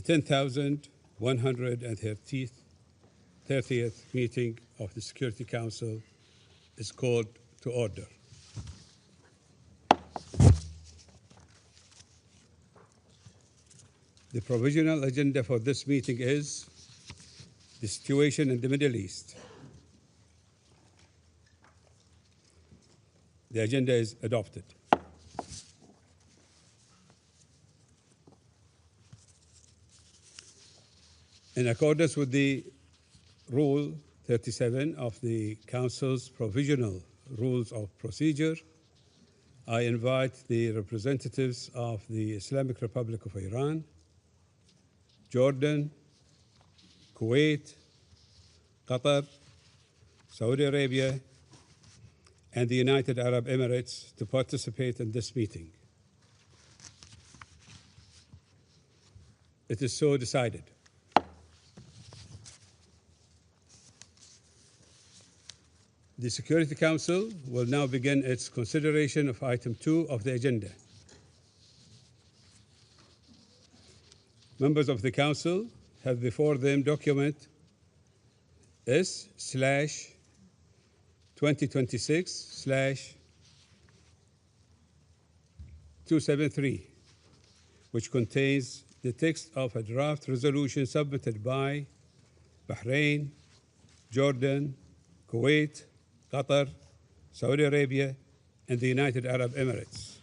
10,130th meeting of the Security Council is called to order. The provisional agenda for this meeting is the situation in the Middle East. The agenda is adopted. In accordance with the Rule 37 of the Council's Provisional Rules of Procedure, I invite the representatives of the Islamic Republic of Iran, Jordan, Kuwait, Qatar, Saudi Arabia, and the United Arab Emirates to participate in this meeting. It is so decided. The Security Council will now begin its consideration of item 2 of the agenda. Members of the Council have before them document S/2026/273, which contains the text of a draft resolution submitted by Bahrain, Jordan, Kuwait, Qatar, Saudi Arabia, and the United Arab Emirates.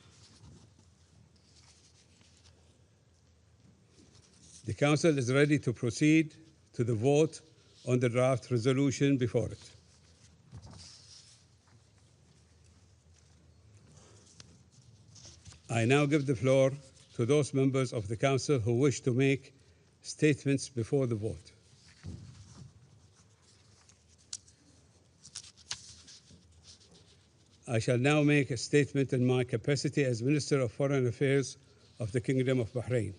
The Council is ready to proceed to the vote on the draft resolution before it. I now give the floor to those members of the Council who wish to make statements before the vote. I shall now make a statement in my capacity as Minister of Foreign Affairs of the Kingdom of Bahrain.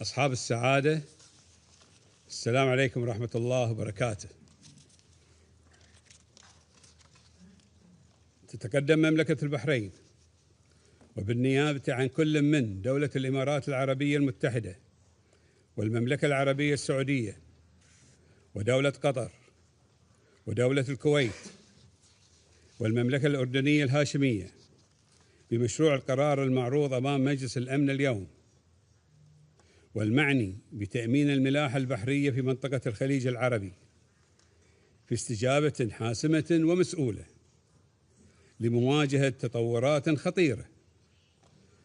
أصحاب السعادة، السلام عليكم ورحمة الله وبركاته. تتقدم مملكة البحرين وبالنيابة عن كل من دولة الإمارات العربية المتحدة والمملكة العربية السعودية ودولة قطر ودولة الكويت والمملكة الأردنية الهاشمية بمشروع القرار المعروض أمام مجلس الأمن اليوم، والمعني بتأمين الملاحة البحرية في منطقة الخليج العربي في استجابة حاسمة ومسؤولة لمواجهة تطورات خطيرة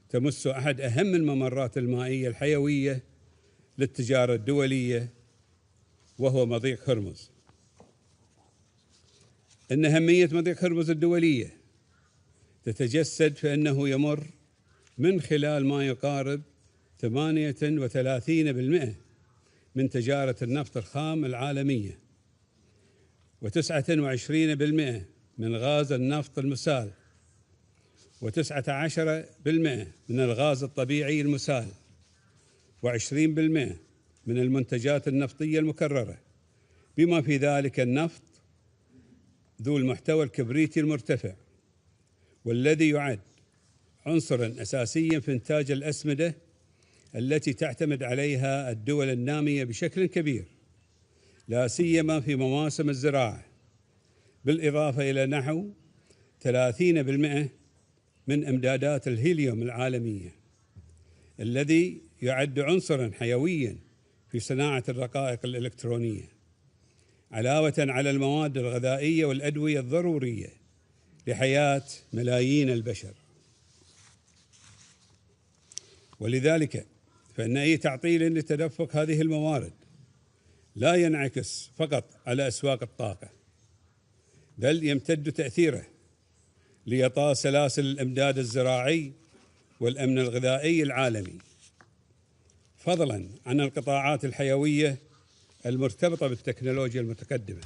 تمس أحد أهم الممرات المائية الحيوية للتجارة الدولية، وهو مضيق هرمز. إن أهمية مضيق هرمز الدولية تتجسد في أنه يمر من خلال ما يقارب 38% من تجارة النفط الخام العالمية، و29% من غاز النفط المسال، و19% من الغاز الطبيعي المسال، و20% من المنتجات النفطية المكررة، بما في ذلك النفط ذو المحتوى الكبريتي المرتفع، والذي يعد عنصراً أساسياً في إنتاج الأسمدة التي تعتمد عليها الدول النامية بشكل كبير، لا سيما في مواسم الزراعة، بالإضافة إلى نحو 30% من إمدادات الهيليوم العالمية، الذي يعد عنصراً حيوياً في صناعة الرقائق الإلكترونية، علاوة على المواد الغذائية والأدوية الضرورية لحياة ملايين البشر. ولذلك فإن أي تعطيل لتدفق هذه الموارد لا ينعكس فقط على أسواق الطاقة، بل يمتد تأثيره لإعطاء سلاسل الإمداد الزراعي والأمن الغذائي العالمي، فضلاً عن القطاعات الحيوية المرتبطة بالتكنولوجيا المتقدمة.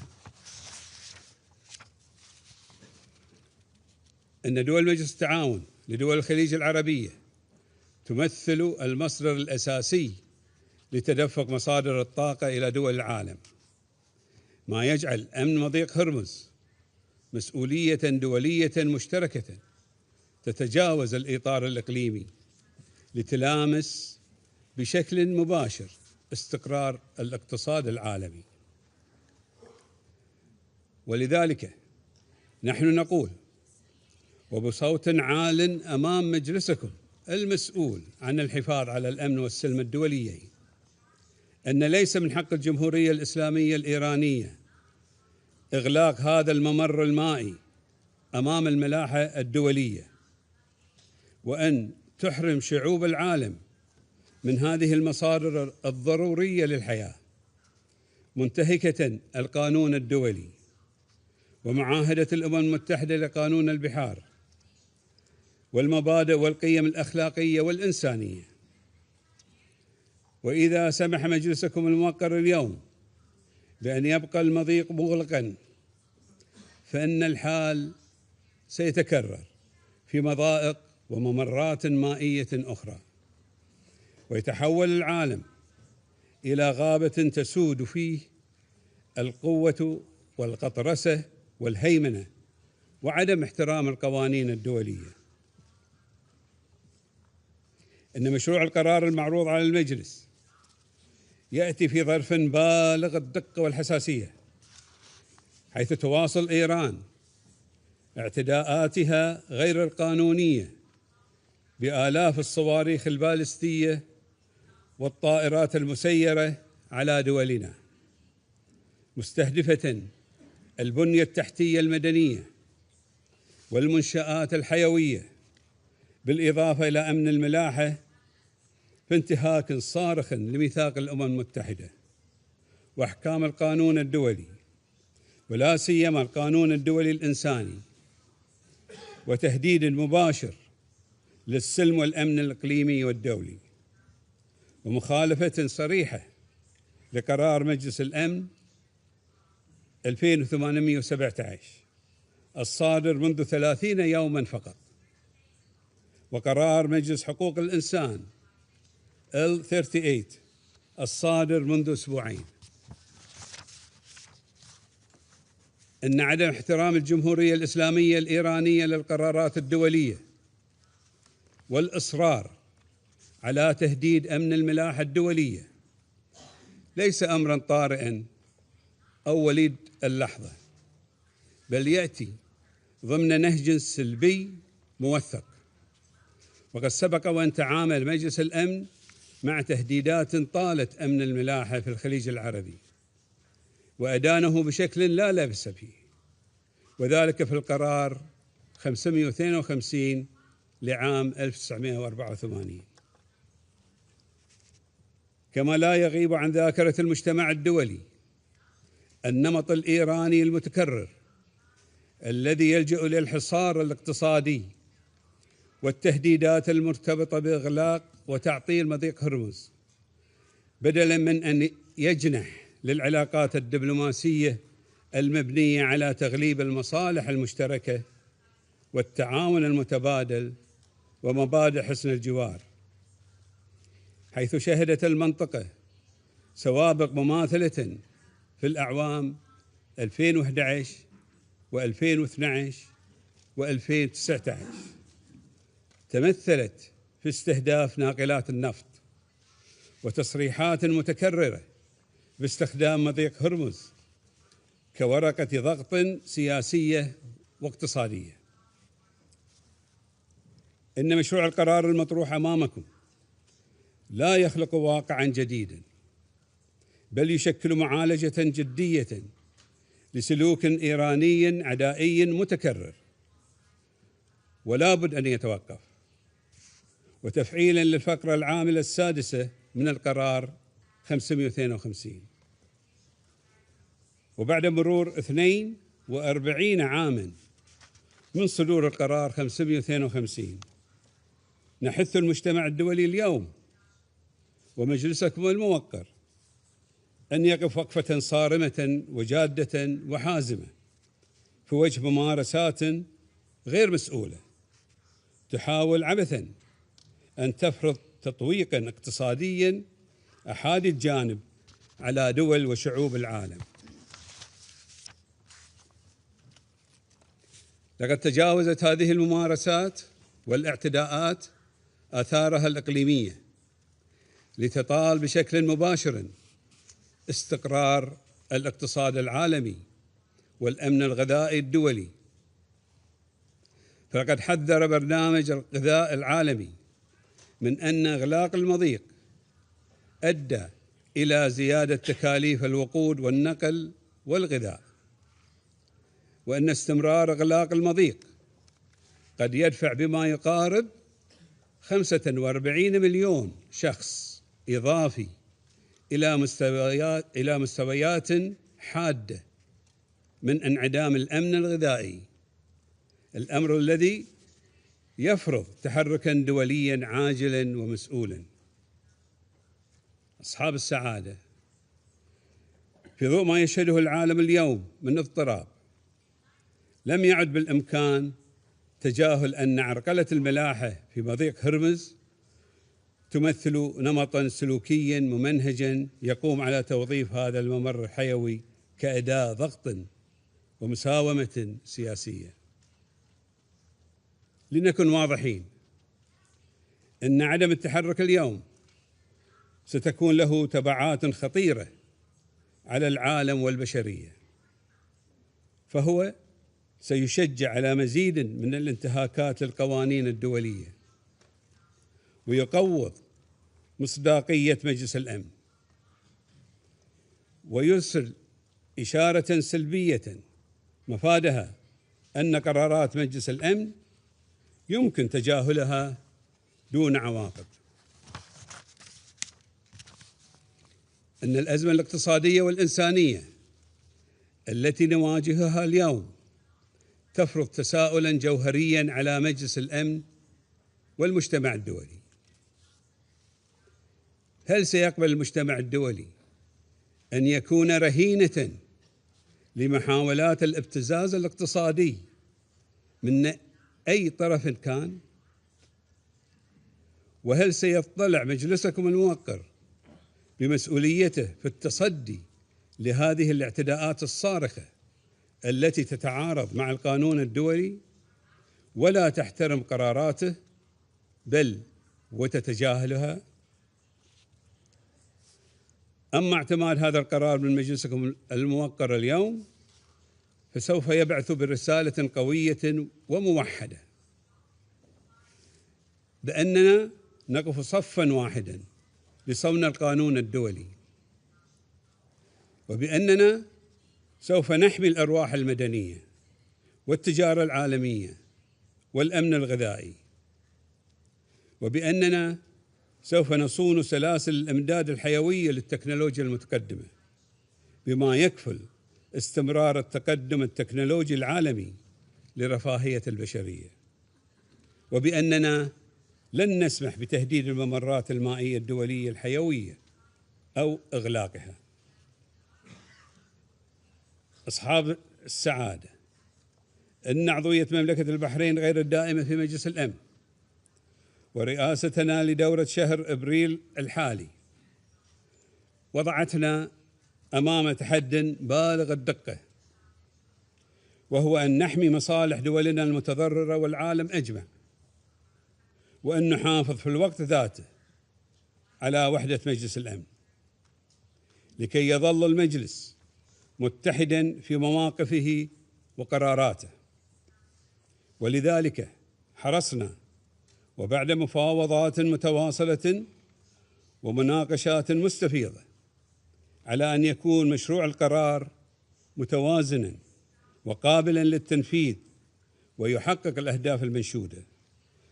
إن دول مجلس التعاون لدول الخليج العربية تمثل المصدر الأساسي لتدفق مصادر الطاقة إلى دول العالم، ما يجعل أمن مضيق هرمز مسؤولية دولية مشتركة تتجاوز الإطار الإقليمي لتلامس بشكل مباشر استقرار الاقتصاد العالمي. ولذلك نحن نقول وبصوت عال أمام مجلسكم المسؤول عن الحفاظ على الأمن والسلم الدوليين أن ليس من حق الجمهورية الإسلامية الإيرانية إغلاق هذا الممر المائي أمام الملاحة الدولية، وأن تحرم شعوب العالم من هذه المصادر الضرورية للحياة، منتهكة القانون الدولي ومعاهدة الأمم المتحدة لقانون البحار والمبادئ والقيم الأخلاقية والإنسانية. وإذا سمح مجلسكم الموقر اليوم بأن يبقى المضيق مغلقاً، فإن الحال سيتكرر في مضائق وممرات مائية أخرى، ويتحول العالم إلى غابة تسود فيه القوة والقطرسة والهيمنة وعدم احترام القوانين الدولية. إن مشروع القرار المعروض على المجلس يأتي في ظرف بالغ الدقة والحساسية، حيث تواصل إيران اعتداءاتها غير القانونية بآلاف الصواريخ البالستية والطائرات المسيرة على دولنا، مستهدفة البنية التحتية المدنية والمنشآت الحيوية، بالإضافة إلى أمن الملاحة، في انتهاك صارخ لميثاق الأمم المتحدة وأحكام القانون الدولي، ولا سيما القانون الدولي الإنساني، وتهديد مباشر للسلم والأمن الإقليمي والدولي، ومخالفة صريحة لقرار مجلس الأمن 2817 الصادر منذ 30 يوما فقط، وقرار مجلس حقوق الإنسان L38 الصادر منذ أسبوعين. إن عدم احترام الجمهورية الإسلامية الإيرانية للقرارات الدولية والإصرار على تهديد أمن الملاحة الدولية ليس أمراً طارئاً أو وليد اللحظة، بل يأتي ضمن نهج سلبي موثق. وقد سبق وأن تعامل مجلس الأمن مع تهديدات طالت أمن الملاحة في الخليج العربي، وأدانه بشكل لا لبس فيه، وذلك في القرار 552 لعام 1984. كما لا يغيب عن ذاكرة المجتمع الدولي النمط الإيراني المتكرر الذي يلجأ للحصار الاقتصادي والتهديدات المرتبطة بإغلاق وتعطيل مضيق هرمز، بدلاً من أن يجنح للعلاقات الدبلوماسية المبنية على تغليب المصالح المشتركة والتعاون المتبادل ومبادئ حسن الجوار، حيث شهدت المنطقة سوابق مماثلة في الأعوام 2011 و2012 و2019 تمثلت في استهداف ناقلات النفط وتصريحات متكررة باستخدام مضيق هرمز كورقة ضغط سياسية واقتصادية. إن مشروع القرار المطروح أمامكم لا يخلق واقعاً جديداً، بل يشكل معالجة جدية لسلوك إيراني عدائي متكرر ولا بد أن يتوقف، وتفعيلاً للفقرة العاملة السادسة من القرار 552. وبعد مرور 42 عاماً من صدور القرار 552 نحث المجتمع الدولي اليوم ومجلسكم الموقر أن يقف وقفة صارمة وجادة وحازمة في وجه ممارسات غير مسؤولة تحاول عبثاً أن تفرض تطويقا اقتصاديا أحادي الجانب على دول وشعوب العالم. لقد تجاوزت هذه الممارسات والاعتداءات آثارها الإقليمية لتطال بشكل مباشر استقرار الاقتصاد العالمي والأمن الغذائي الدولي. فقد حذر برنامج الغذاء العالمي من أن إغلاق المضيق أدى إلى زيادة تكاليف الوقود والنقل والغذاء، وأن استمرار إغلاق المضيق قد يدفع بما يقارب 45 مليون شخص إضافي إلى مستويات حادة من انعدام الأمن الغذائي، الأمر الذي يفرض تحركاً دولياً عاجلاً ومسؤولاً. أصحاب السعادة، في ضوء ما يشهده العالم اليوم من اضطراب، لم يعد بالإمكان تجاهل أن عرقلة الملاحة في مضيق هرمز تمثل نمطاً سلوكياً ممنهجاً يقوم على توظيف هذا الممر الحيوي كأداة ضغط ومساومة سياسية. لنكن واضحين أن عدم التحرك اليوم ستكون له تبعات خطيرة على العالم والبشرية، فهو سيشجع على مزيد من الانتهاكات للقوانين الدولية، ويقوض مصداقية مجلس الأمن، ويرسل إشارة سلبية مفادها أن قرارات مجلس الأمن يمكن تجاهلها دون عواقب. أن الأزمة الاقتصادية والإنسانية التي نواجهها اليوم تفرض تساؤلاً جوهرياً على مجلس الأمن والمجتمع الدولي. هل سيقبل المجتمع الدولي أن يكون رهينة لمحاولات الابتزاز الاقتصادي من أي طرف كان؟ وهل سيطلع مجلسكم الموقر بمسؤوليته في التصدي لهذه الاعتداءات الصارخة التي تتعارض مع القانون الدولي ولا تحترم قراراته بل وتتجاهلها؟ أما اعتماد هذا القرار من مجلسكم الموقر اليوم فسوف يبعث برسالة قوية وموحدة بأننا نقف صفاً واحداً لصون القانون الدولي، وبأننا سوف نحمي الأرواح المدنية والتجارة العالمية والأمن الغذائي، وبأننا سوف نصون سلاسل الإمداد الحيوية للتكنولوجيا المتقدمة بما يكفل استمرار التقدم التكنولوجي العالمي لرفاهية البشرية، وبأننا لن نسمح بتهديد الممرات المائية الدولية الحيوية أو إغلاقها. أصحاب السعادة، إن عضوية مملكة البحرين غير الدائمة في مجلس الأمن ورئاستنا لدورة شهر أبريل الحالي وضعتنا أمام تحد بالغ الدقة، وهو أن نحمي مصالح دولنا المتضررة والعالم أجمع، وأن نحافظ في الوقت ذاته على وحدة مجلس الأمن لكي يظل المجلس متحداً في مواقفه وقراراته. ولذلك حرصنا وبعد مفاوضات متواصلة ومناقشات مستفيضة على أن يكون مشروع القرار متوازناً وقابلاً للتنفيذ ويحقق الأهداف المنشودة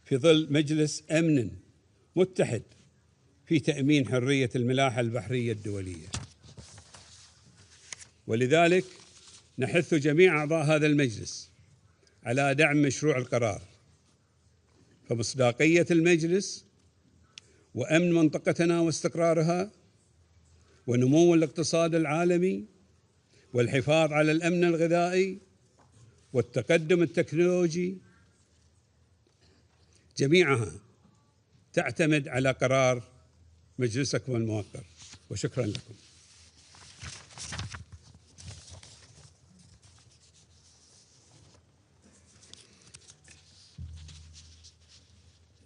في ظل مجلس أمن متحد في تأمين حرية الملاحة البحرية الدولية. ولذلك نحث جميع أعضاء هذا المجلس على دعم مشروع القرار، فمصداقية المجلس وأمن منطقتنا واستقرارها ونمو الاقتصاد العالمي والحفاظ على الأمن الغذائي والتقدم التكنولوجي جميعها تعتمد على قرار مجلسكم الموقر، وشكرا لكم.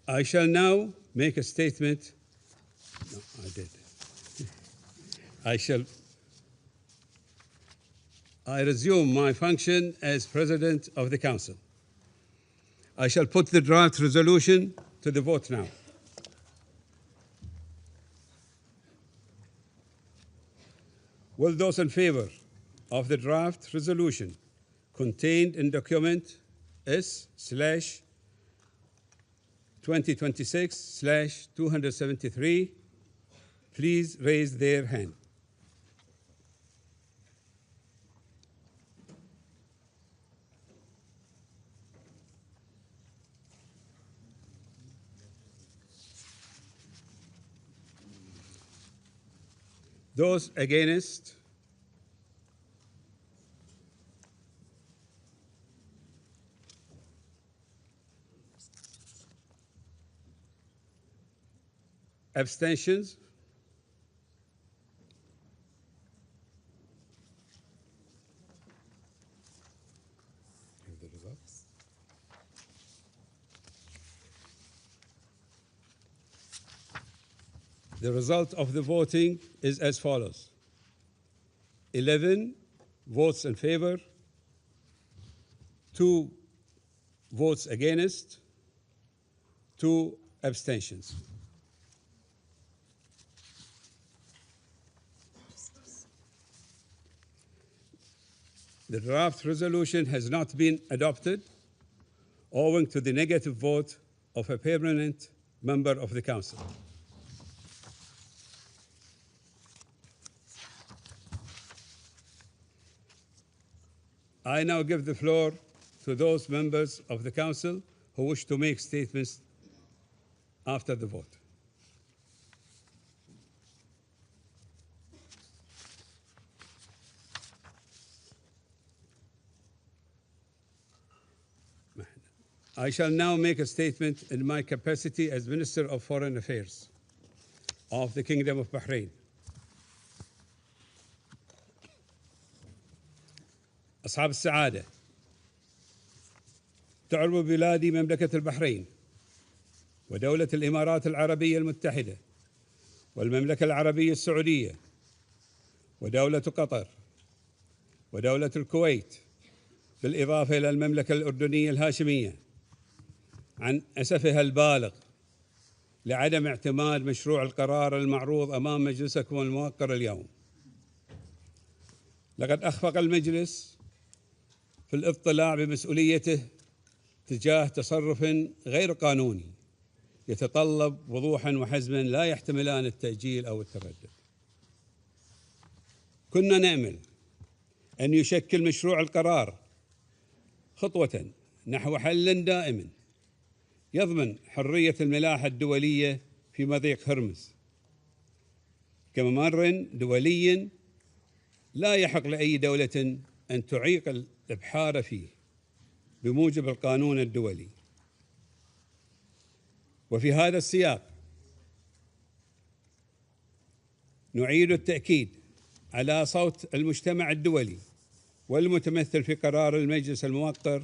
I shall now make a statement. No, I did. I resume my function as President of the Council. I shall put the draft resolution to the vote now. Will those in favor of the draft resolution contained in document S/2026/273 please raise their hand. Those against? Abstentions? The results. The result of the voting is as follows: 11 votes in favor, 2 votes against, 2 abstentions. The draft resolution has not been adopted owing to the negative vote of a permanent member of the Council. I now give the floor to those members of the Council who wish to make statements after the vote. I shall now make a statement in my capacity as Minister of Foreign Affairs of the Kingdom of Bahrain. أصحاب السعادة، تعرب بلادي مملكة البحرين ودولة الإمارات العربية المتحدة والمملكة العربية السعودية ودولة قطر ودولة الكويت بالإضافة إلى المملكة الأردنية الهاشمية عن أسفها البالغ لعدم اعتماد مشروع القرار المعروض أمام مجلسكم الموقر اليوم. لقد أخفق المجلس في الاطلاع بمسؤوليته تجاه تصرف غير قانوني يتطلب وضوحا وحزما لا يحتملان التأجيل أو التردد. كنا نأمل أن يشكل مشروع القرار خطوة نحو حل دائم يضمن حرية الملاحة الدولية في مضيق هرمز كممر دولي لا يحق لأي دولة أن تعيق الإبحار فيه بموجب القانون الدولي. وفي هذا السياق نعيد التأكيد على صوت المجتمع الدولي والمتمثل في قرار المجلس الموقر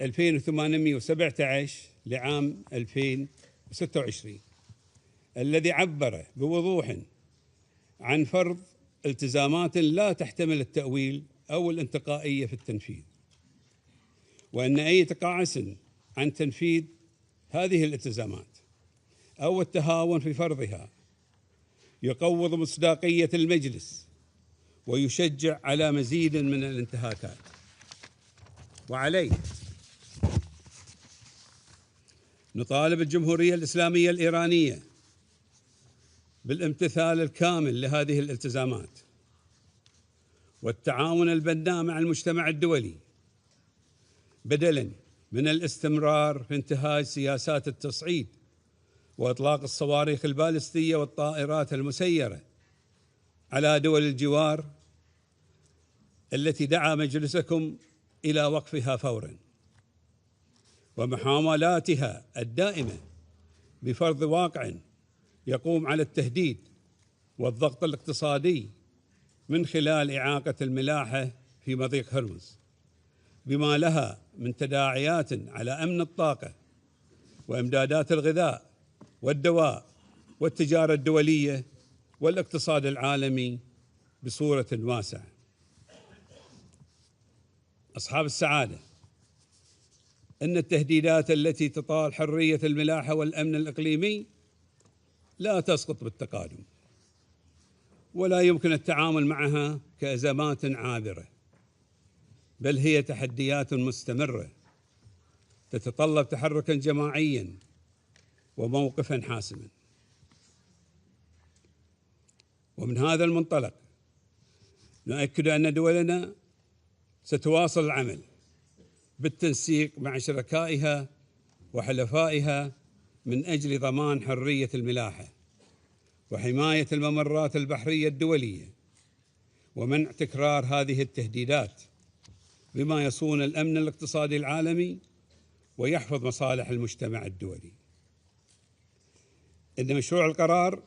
2817 لعام 2026 الذي عبر بوضوح عن فرض التزامات لا تحتمل التأويل أو الانتقائية في التنفيذ، وأن أي تقاعس عن تنفيذ هذه الالتزامات أو التهاون في فرضها يقوض مصداقية المجلس ويشجع على مزيد من الانتهاكات. وعليه نطالب الجمهورية الإسلامية الإيرانية بالامتثال الكامل لهذه الالتزامات والتعاون البناء مع المجتمع الدولي بدلاً من الاستمرار في انتهاج سياسات التصعيد وإطلاق الصواريخ البالستية والطائرات المسيرة على دول الجوار التي دعا مجلسكم إلى وقفها فوراً. ومحاولاتها الدائمة بفرض واقع يقوم على التهديد والضغط الاقتصادي من خلال إعاقة الملاحة في مضيق هرمز، بما لها من تداعيات على أمن الطاقة وإمدادات الغذاء والدواء والتجارة الدولية والاقتصاد العالمي بصورة واسعة. أصحاب السعادة، إن التهديدات التي تطال حرية الملاحة والأمن الإقليمي لا تسقط بالتقادم، ولا يمكن التعامل معها كأزمات عابرة، بل هي تحديات مستمرة تتطلب تحركا جماعيا وموقفا حاسما. ومن هذا المنطلق نؤكد أن دولنا ستواصل العمل بالتنسيق مع شركائها وحلفائها من أجل ضمان حرية الملاحة وحماية الممرات البحرية الدولية ومنع تكرار هذه التهديدات، بما يصون الأمن الاقتصادي العالمي ويحفظ مصالح المجتمع الدولي. إن مشروع القرار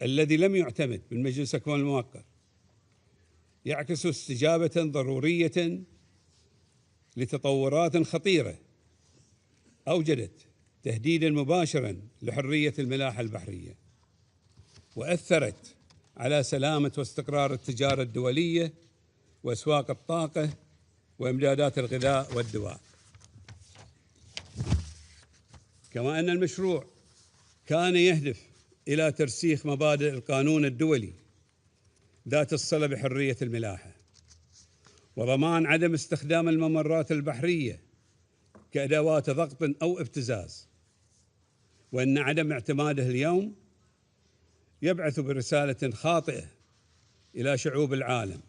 الذي لم يعتمد بالمجلس الحكومي المؤقت يعكس استجابة ضرورية لتطورات خطيرة أوجدت تهديداً مباشراً لحرية الملاحة البحرية، وأثرت على سلامة واستقرار التجارة الدولية وأسواق الطاقة وإمدادات الغذاء والدواء. كما أن المشروع كان يهدف إلى ترسيخ مبادئ القانون الدولي ذات الصلة بحرية الملاحة وضمان عدم استخدام الممرات البحرية كأدوات ضغط أو ابتزاز، وأن عدم اعتماده اليوم يبعث برسالة خاطئة إلى شعوب العالم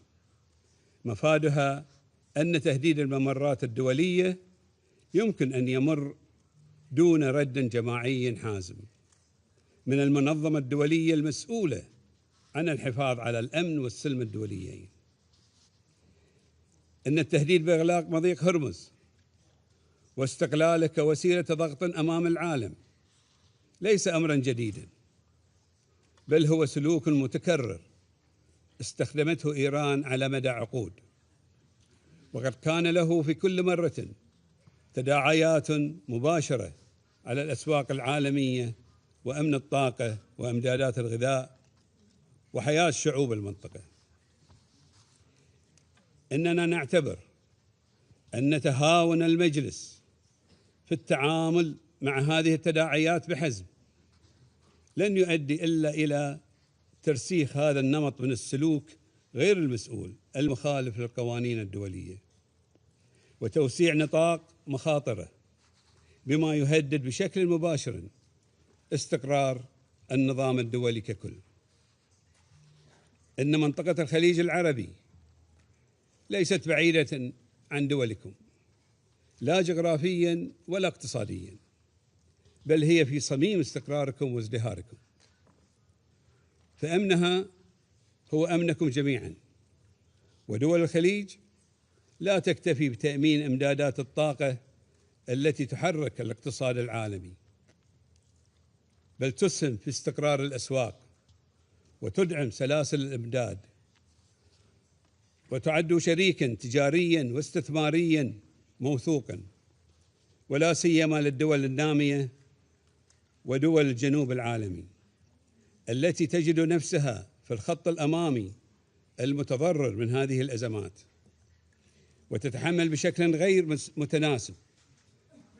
مفادها أن تهديد الممرات الدولية يمكن أن يمر دون رد جماعي حازم من المنظمة الدولية المسؤولة عن الحفاظ على الأمن والسلم الدوليين. إن التهديد بإغلاق مضيق هرمز واستقلاله كوسيلة ضغط أمام العالم ليس أمرا جديدا، بل هو سلوك متكرر استخدمته إيران على مدى عقود، وقد كان له في كل مرة تداعيات مباشرة على الأسواق العالمية وأمن الطاقة وإمدادات الغذاء وحياة شعوب المنطقة. إننا نعتبر أن تهاون المجلس في التعامل مع هذه التداعيات بحزم لن يؤدي إلا إلى ترسيخ هذا النمط من السلوك غير المسؤول المخالف للقوانين الدولية وتوسيع نطاق مخاطره، بما يهدد بشكل مباشر استقرار النظام الدولي ككل. إن منطقة الخليج العربي ليست بعيدة عن دولكم لا جغرافيا ولا اقتصاديا، بل هي في صميم استقراركم وازدهاركم، فأمنها هو أمنكم جميعا. ودول الخليج لا تكتفي بتأمين إمدادات الطاقة التي تحرك الاقتصاد العالمي، بل تسهم في استقرار الأسواق وتدعم سلاسل الإمداد، وتعد شريكا تجاريا واستثماريا موثوقا، ولا سيما للدول النامية ودول الجنوب العالمي التي تجد نفسها في الخط الأمامي المتضرر من هذه الأزمات، وتتحمل بشكل غير متناسب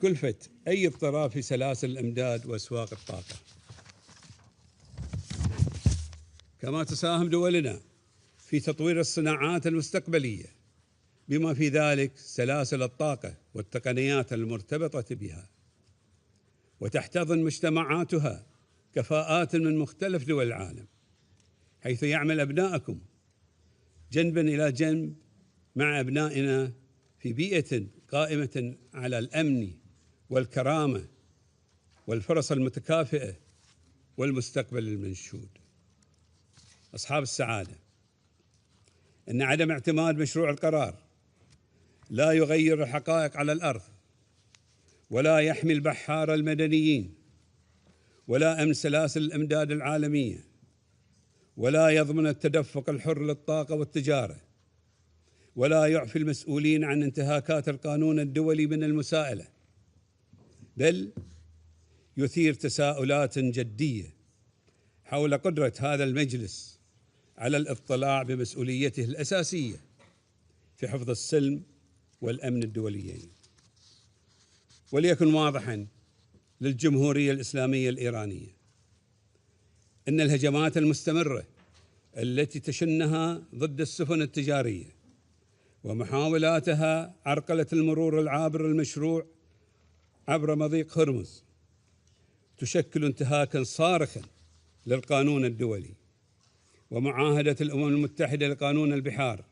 كلفة أي اضطراب في سلاسل الإمداد وأسواق الطاقة. كما تساهم دولنا في تطوير الصناعات المستقبلية بما في ذلك سلاسل الطاقة والتقنيات المرتبطة بها، وتحتضن مجتمعاتها كفاءات من مختلف دول العالم، حيث يعمل أبناءكم جنبا إلى جنب مع أبنائنا في بيئة قائمة على الأمن والكرامة والفرص المتكافئة والمستقبل المنشود. أصحاب السعادة، إن عدم اعتماد مشروع القرار لا يغير الحقائق على الأرض، ولا يحمي البحارة المدنيين، ولا أمن سلاسل الإمداد العالمية، ولا يضمن التدفق الحر للطاقة والتجارة، ولا يعفي المسؤولين عن انتهاكات القانون الدولي من المساءلة، بل يثير تساؤلات جدية حول قدرة هذا المجلس على الاطلاع بمسؤوليته الأساسية في حفظ السلم والأمن الدوليين. وليكن واضحاً للجمهورية الإسلامية الإيرانية أن الهجمات المستمرة التي تشنها ضد السفن التجارية ومحاولاتها عرقلة المرور العابر المشروع عبر مضيق هرمز تشكل انتهاكاً صارخاً للقانون الدولي ومعاهدة الأمم المتحدة لقانون البحار،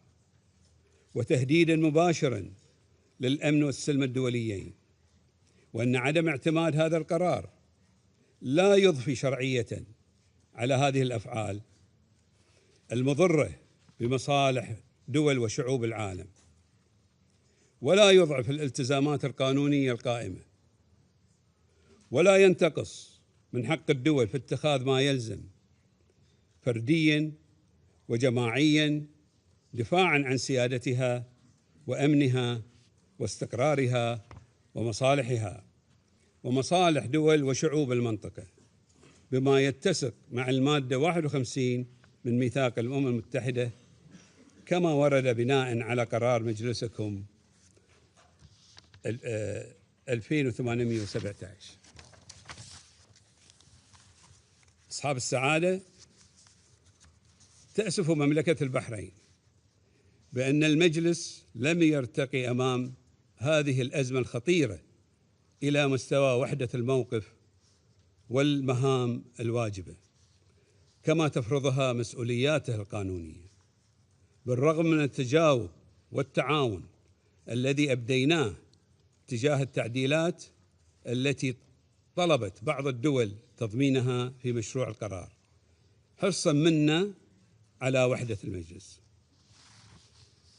وتهديداً مباشراً للأمن والسلم الدوليين، وأن عدم اعتماد هذا القرار لا يضفي شرعية على هذه الأفعال المضرة بمصالح دول وشعوب العالم، ولا يضعف الالتزامات القانونية القائمة، ولا ينتقص من حق الدول في اتخاذ ما يلزم فردياً وجماعياً دفاعاً عن سيادتها وأمنها واستقرارها ومصالحها ومصالح دول وشعوب المنطقة، بما يتسق مع المادة 51 من ميثاق الأمم المتحدة، كما ورد بناء على قرار مجلسكم 2817. أصحاب السعادة، تأسف مملكة البحرين بأن المجلس لم يرتقي أمام هذه الأزمة الخطيرة إلى مستوى وحدة الموقف والمهام الواجبة كما تفرضها مسؤولياته القانونية، بالرغم من التجاوب والتعاون الذي أبديناه تجاه التعديلات التي طلبت بعض الدول تضمينها في مشروع القرار، حرصاً منا على وحدة المجلس.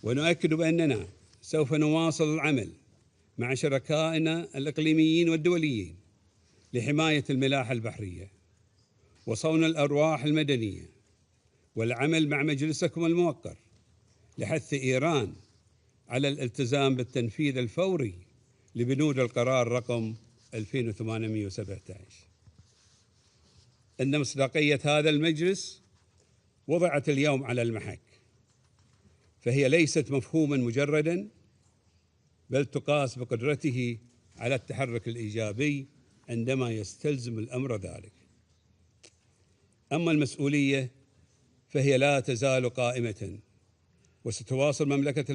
ونؤكد بأننا سوف نواصل العمل مع شركائنا الإقليميين والدوليين لحماية الملاحة البحرية وصون الأرواح المدنية، والعمل مع مجلسكم الموقر لحث إيران على الالتزام بالتنفيذ الفوري لبنود القرار رقم 2817. إن مصداقية هذا المجلس وضعت اليوم على المحك، فهي ليست مفهوما مجردا، بل تقاس بقدرته على التحرك الإيجابي عندما يستلزم الأمر ذلك. أما المسؤولية فهي لا تزال قائمة، وستواصل مملكة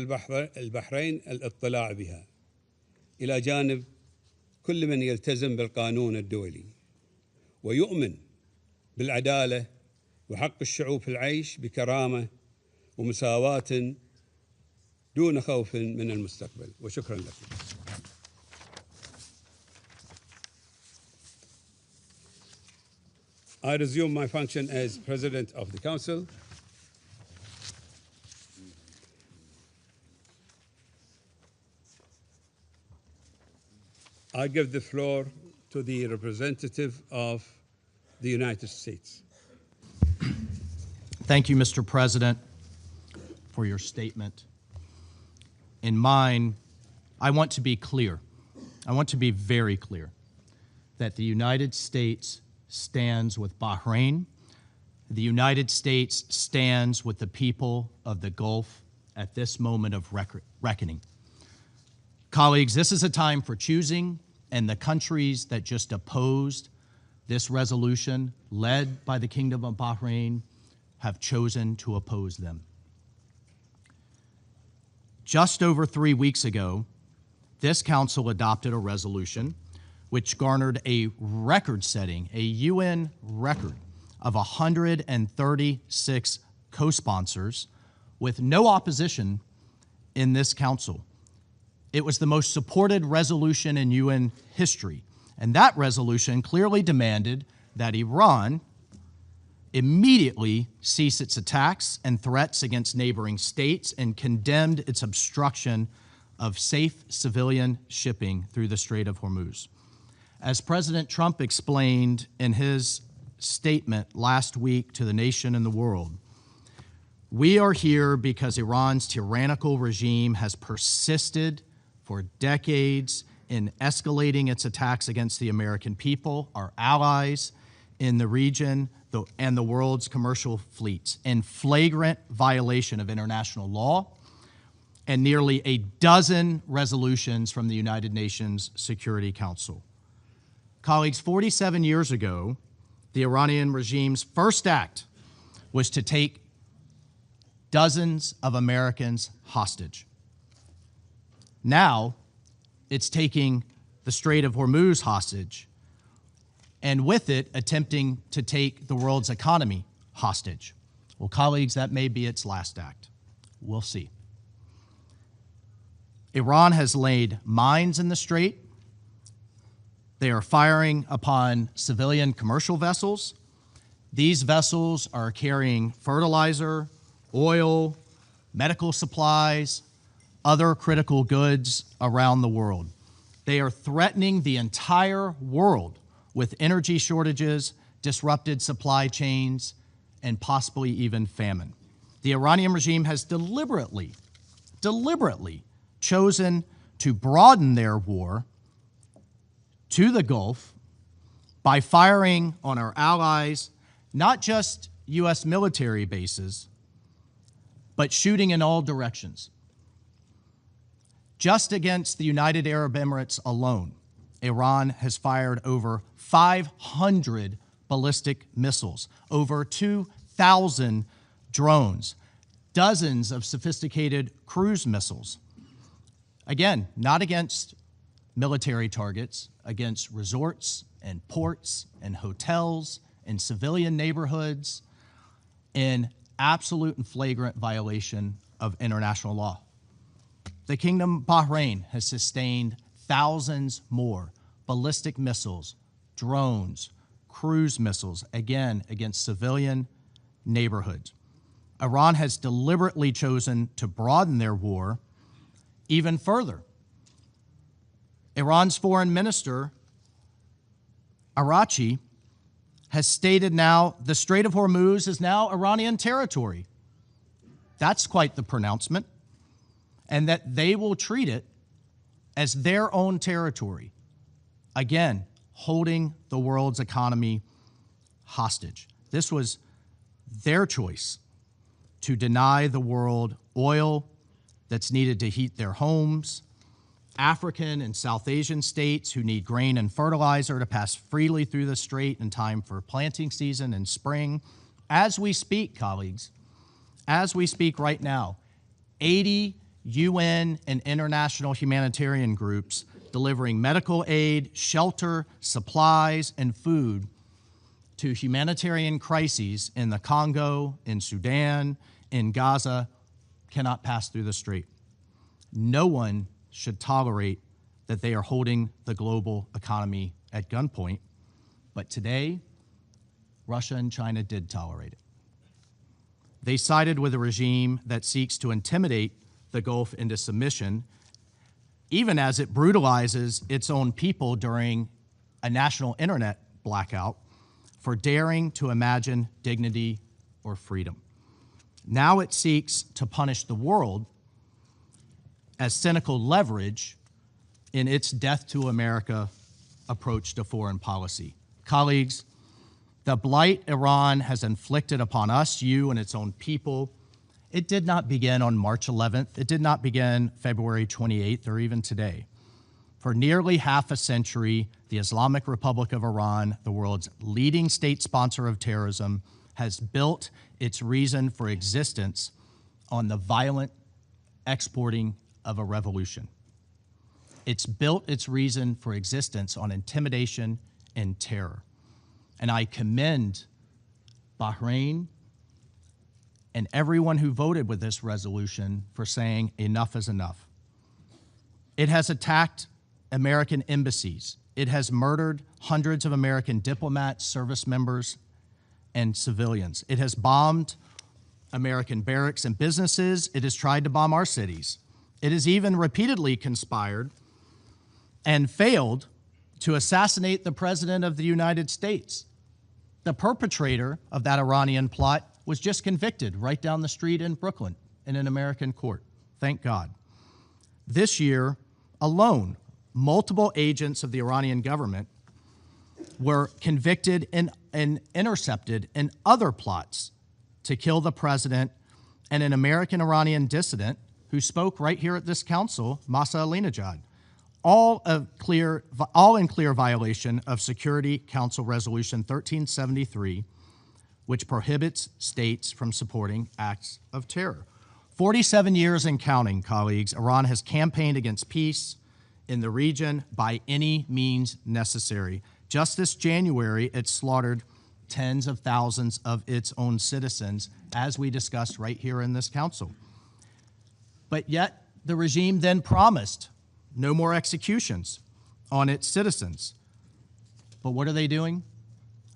البحرين الاطلاع بها إلى جانب كل من يلتزم بالقانون الدولي ويؤمن بالعدالة وحق الشعوب في العيش بكرامة ومساواة دون خوف من المستقبل. وشكرا لكم. I resume my function as President of the Council. I give the floor to the representative of the United States. Thank you, Mr. President, for your statement. In mine, I want to be clear. I want to be very clear that the United States stands with Bahrain. The United States stands with the people of the Gulf at this moment of reckoning. Colleagues, this is a time for choosing, and the countries that just opposed this resolution, led by the Kingdom of Bahrain, have chosen to oppose them. Just over 3 weeks ago, this council adopted a resolution which garnered a record-setting, a UN record of 136 co-sponsors with no opposition in this council. It was the most supported resolution in UN history, and that resolution clearly demanded that Iran immediately cease its attacks and threats against neighboring states and condemned its obstruction of safe civilian shipping through the Strait of Hormuz. As President Trump explained in his statement last week to the nation and the world, we are here because Iran's tyrannical regime has persisted for decades in escalating its attacks against the American people, our allies in the region, and the world's commercial fleets, in flagrant violation of international law and nearly a dozen resolutions from the United Nations Security Council. Colleagues, 47 years ago, the Iranian regime's first act was to take dozens of Americans hostage. Now, it's taking the Strait of Hormuz hostage, and with it, attempting to take the world's economy hostage. Well, colleagues, that may be its last act. We'll see. Iran has laid mines in the strait. They are firing upon civilian commercial vessels. These vessels are carrying fertilizer, oil, medical supplies, other critical goods around the world. They are threatening the entire world with energy shortages, disrupted supply chains, and possibly even famine. The Iranian regime has deliberately chosen to broaden their war to the Gulf by firing on our allies, not just U.S. military bases, but shooting in all directions. Just against the United Arab Emirates alone, Iran has fired over 500 ballistic missiles, over 2,000 drones, dozens of sophisticated cruise missiles. Again, not against military targets, against resorts and ports and hotels and civilian neighborhoods in absolute and flagrant violation of international law. The Kingdom of Bahrain has sustained thousands more ballistic missiles, drones, cruise missiles, again, against civilian neighborhoods. Iran has deliberately chosen to broaden their war even further. Iran's foreign minister, Araghchi, has stated now the Strait of Hormuz is now Iranian territory. That's quite the pronouncement. And that they will treat it as their own territory. Again, holding the world's economy hostage. This was their choice to deny the world oil that's needed to heat their homes, African and South Asian states who need grain and fertilizer to pass freely through the strait in time for planting season and spring. As we speak, colleagues, as we speak right now, 80 UN and international humanitarian groups delivering medical aid, shelter, supplies, and food to humanitarian crises in the Congo, in Sudan, in Gaza, cannot pass through the strait. No one should tolerate that they are holding the global economy at gunpoint. But today, Russia and China did tolerate it. They sided with a regime that seeks to intimidate the Gulf into submission, even as it brutalizes its own people during a national internet blackout for daring to imagine dignity or freedom. Now it seeks to punish the world as cynical leverage in its death to America approach to foreign policy. Colleagues, the blight Iran has inflicted upon us, you, and its own people, it did not begin on March 11th. It did not begin February 28th or even today. For nearly half a century, the Islamic Republic of Iran, the world's leading state sponsor of terrorism, has built its reason for existence on the violent exporting of a revolution. It's built its reason for existence on intimidation and terror. And I commend Bahrain and everyone who voted with this resolution for saying enough is enough. It has attacked American embassies. It has murdered hundreds of American diplomats, service members, and civilians. It has bombed American barracks and businesses. It has tried to bomb our cities. It has even repeatedly conspired and failed to assassinate the President of the United States. The perpetrator of that Iranian plot was just convicted right down the street in Brooklyn in an American court. Thank God. This year alone, multiple agents of the Iranian government were convicted and intercepted in other plots to kill the president and an American-Iranian dissident who spoke right here at this council, Masa Alinejad, all in clear violation of Security Council Resolution 1373, which prohibits states from supporting acts of terror. 47 years and counting, colleagues, Iran has campaigned against peace in the region by any means necessary. Just this January, it slaughtered tens of thousands of its own citizens, as we discussed right here in this council. But yet, the regime then promised no more executions on its citizens. But what are they doing?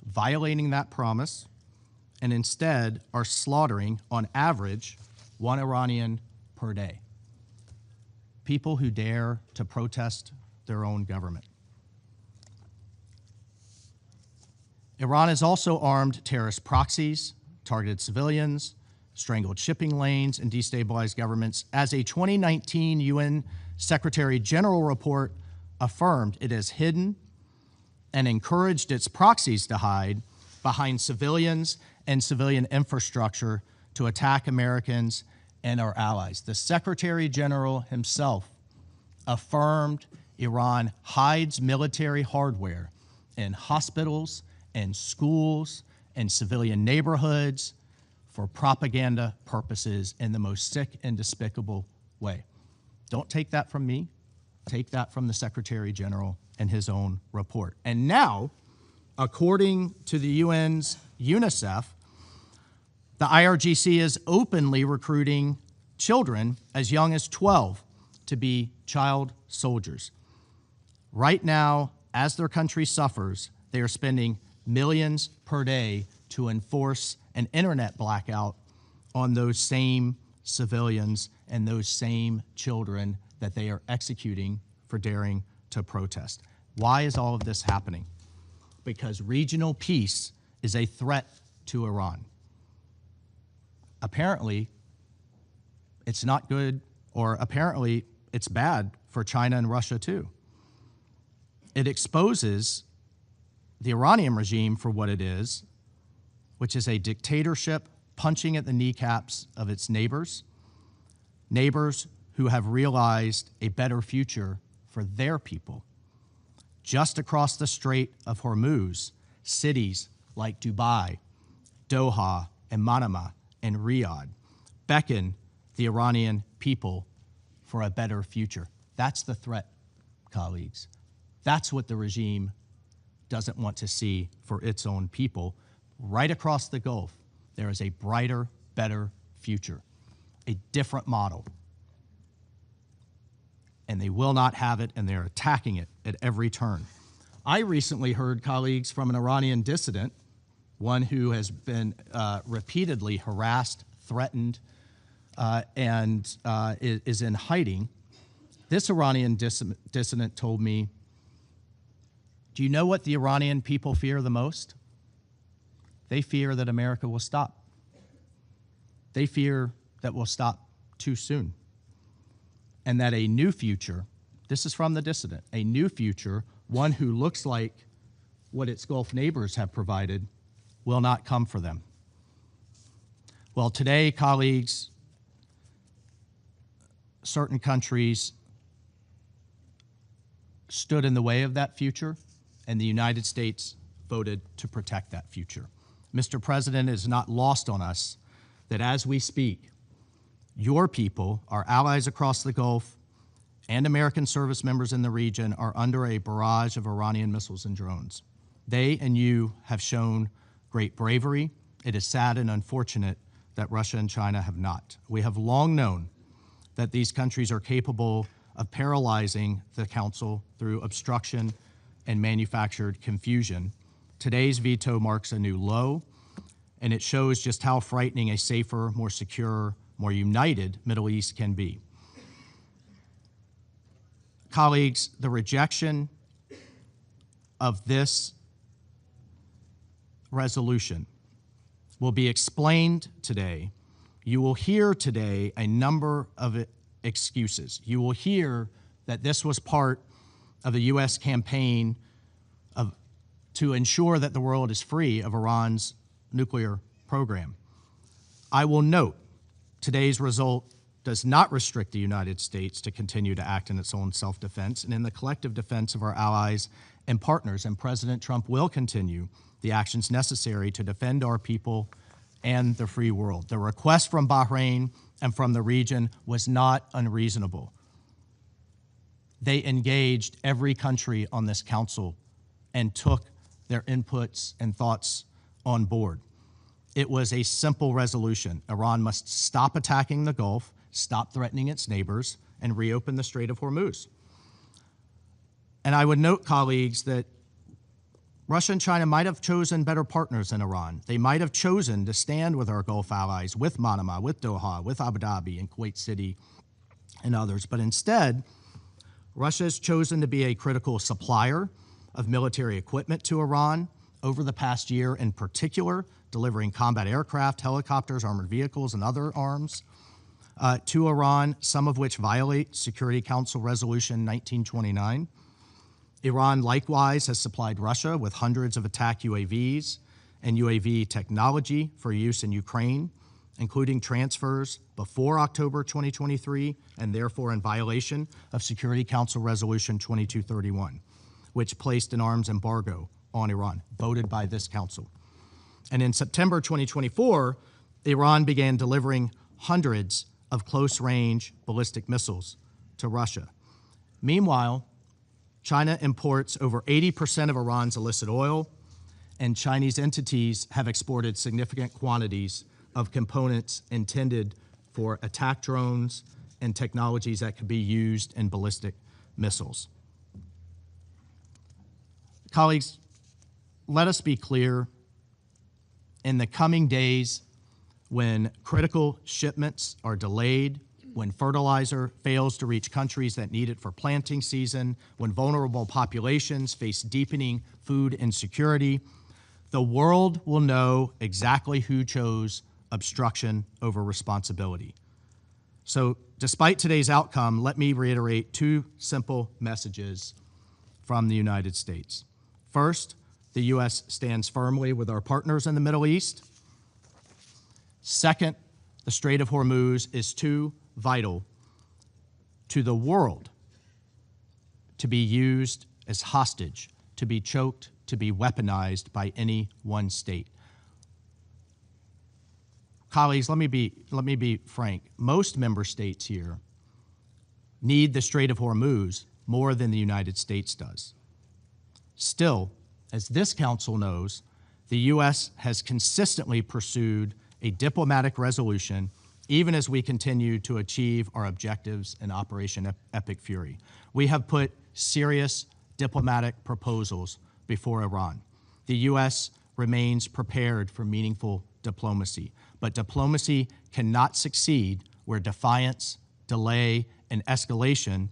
Violating that promise, and instead are slaughtering, on average, one Iranian per day. People who dare to protest their own government. Iran has also armed terrorist proxies, targeted civilians, strangled shipping lanes, and destabilized governments. As a 2019 UN Secretary General report affirmed, it has hidden and encouraged its proxies to hide behind civilians and civilian infrastructure to attack Americans and our allies. The Secretary General himself affirmed Iran hides military hardware in hospitals and schools and civilian neighborhoods for propaganda purposes in the most sick and despicable way. Don't take that from me. Take that from the Secretary General and his own report. And now, according to the UN's UNICEF, the IRGC is openly recruiting children as young as 12 to be child soldiers. Right now, as their country suffers, they are spending millions per day to enforce an internet blackout on those same civilians and those same children that they are executing for daring to protest. Why is all of this happening? Because regional peace is a threat to Iran. Apparently, it's not good, or apparently it's bad for China and Russia too. It exposes the Iranian regime for what it is, which is a dictatorship punching at the kneecaps of its neighbors who have realized a better future for their people. Just across the Strait of Hormuz, cities like Dubai, Doha, and Manama, and Riyadh beckon the Iranian people for a better future. That's the threat, colleagues. That's what the regime doesn't want to see for its own people. Right across the Gulf, there is a brighter, better future, a different model. And they will not have it, and they're attacking it at every turn. I recently heard, colleagues, from an Iranian dissident, one who has been repeatedly harassed, threatened, and is in hiding. This Iranian dissident told me, do you know what the Iranian people fear the most? They fear that America will stop. They fear that we'll stop too soon. And that a new future, this is from the dissident, a new future, one who looks like what its Gulf neighbors have provided, will not come for them. Well, today, colleagues, certain countries stood in the way of that future, and the United States voted to protect that future. Mr. President, it is not lost on us that as we speak, your people, our allies across the Gulf, and American service members in the region are under a barrage of Iranian missiles and drones. They and you have shown great bravery. It is sad and unfortunate that Russia and China have not. We have long known that these countries are capable of paralyzing the Council through obstruction and manufactured confusion. Today's veto marks a new low, and it shows just how frightening a safer, more secure, more united Middle East can be. Colleagues, the rejection of this resolution will be explained today. You will hear today a number of excuses. You will hear that this was part of the U.S. campaign to ensure that the world is free of Iran's nuclear program. I will note today's result does not restrict the United States to continue to act in its own self-defense and in the collective defense of our allies and partners, and President Trump will continue the actions necessary to defend our people and the free world. The request from Bahrain and from the region was not unreasonable. They engaged every country on this council and took their inputs and thoughts on board. It was a simple resolution. Iran must stop attacking the Gulf, stop threatening its neighbors, and reopen the Strait of Hormuz. And I would note, colleagues, that Russia and China might have chosen better partners than Iran. They might have chosen to stand with our Gulf allies, with Panama, with Doha, with Abu Dhabi and Kuwait City and others. But instead, Russia has chosen to be a critical supplier of military equipment to Iran over the past year, in particular, delivering combat aircraft, helicopters, armored vehicles, and other arms to Iran, some of which violate Security Council Resolution 1929. Iran likewise has supplied Russia with hundreds of attack UAVs and UAV technology for use in Ukraine, including transfers before October 2023, and therefore in violation of Security Council Resolution 2231, which placed an arms embargo on Iran, voted by this council. And in September 2024, Iran began delivering hundreds of close-range ballistic missiles to Russia. Meanwhile, China imports over 80% of Iran's illicit oil, and Chinese entities have exported significant quantities of components intended for attack drones and technologies that could be used in ballistic missiles. Colleagues, let us be clear. In the coming days, when critical shipments are delayed, when fertilizer fails to reach countries that need it for planting season, when vulnerable populations face deepening food insecurity, the world will know exactly who chose obstruction over responsibility. So, despite today's outcome, let me reiterate two simple messages from the United States. First, the U.S. stands firmly with our partners in the Middle East. Second, the Strait of Hormuz is too vital to the world to be used as hostage, to be choked, to be weaponized by any one state. Colleagues, let me be frank. Most member states here need the Strait of Hormuz more than the United States does. Still, as this council knows, the U.S. has consistently pursued a diplomatic resolution, even as we continue to achieve our objectives in Operation Epic Fury. We have put serious diplomatic proposals before Iran. The U.S. remains prepared for meaningful diplomacy, but diplomacy cannot succeed where defiance, delay, and escalation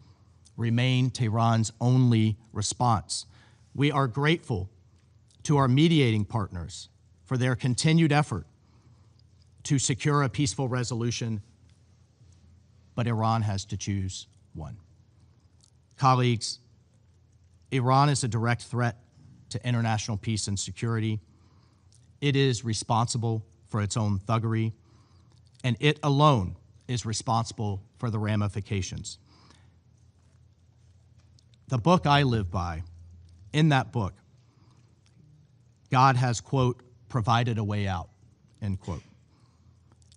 remain Tehran's only response. We are grateful to our mediating partners for their continued effort to secure a peaceful resolution, but Iran has to choose one. Colleagues, Iran is a direct threat to international peace and security. It is responsible for its own thuggery, and it alone is responsible for the ramifications. The book I live by, in that book, God has, quote, provided a way out, end quote.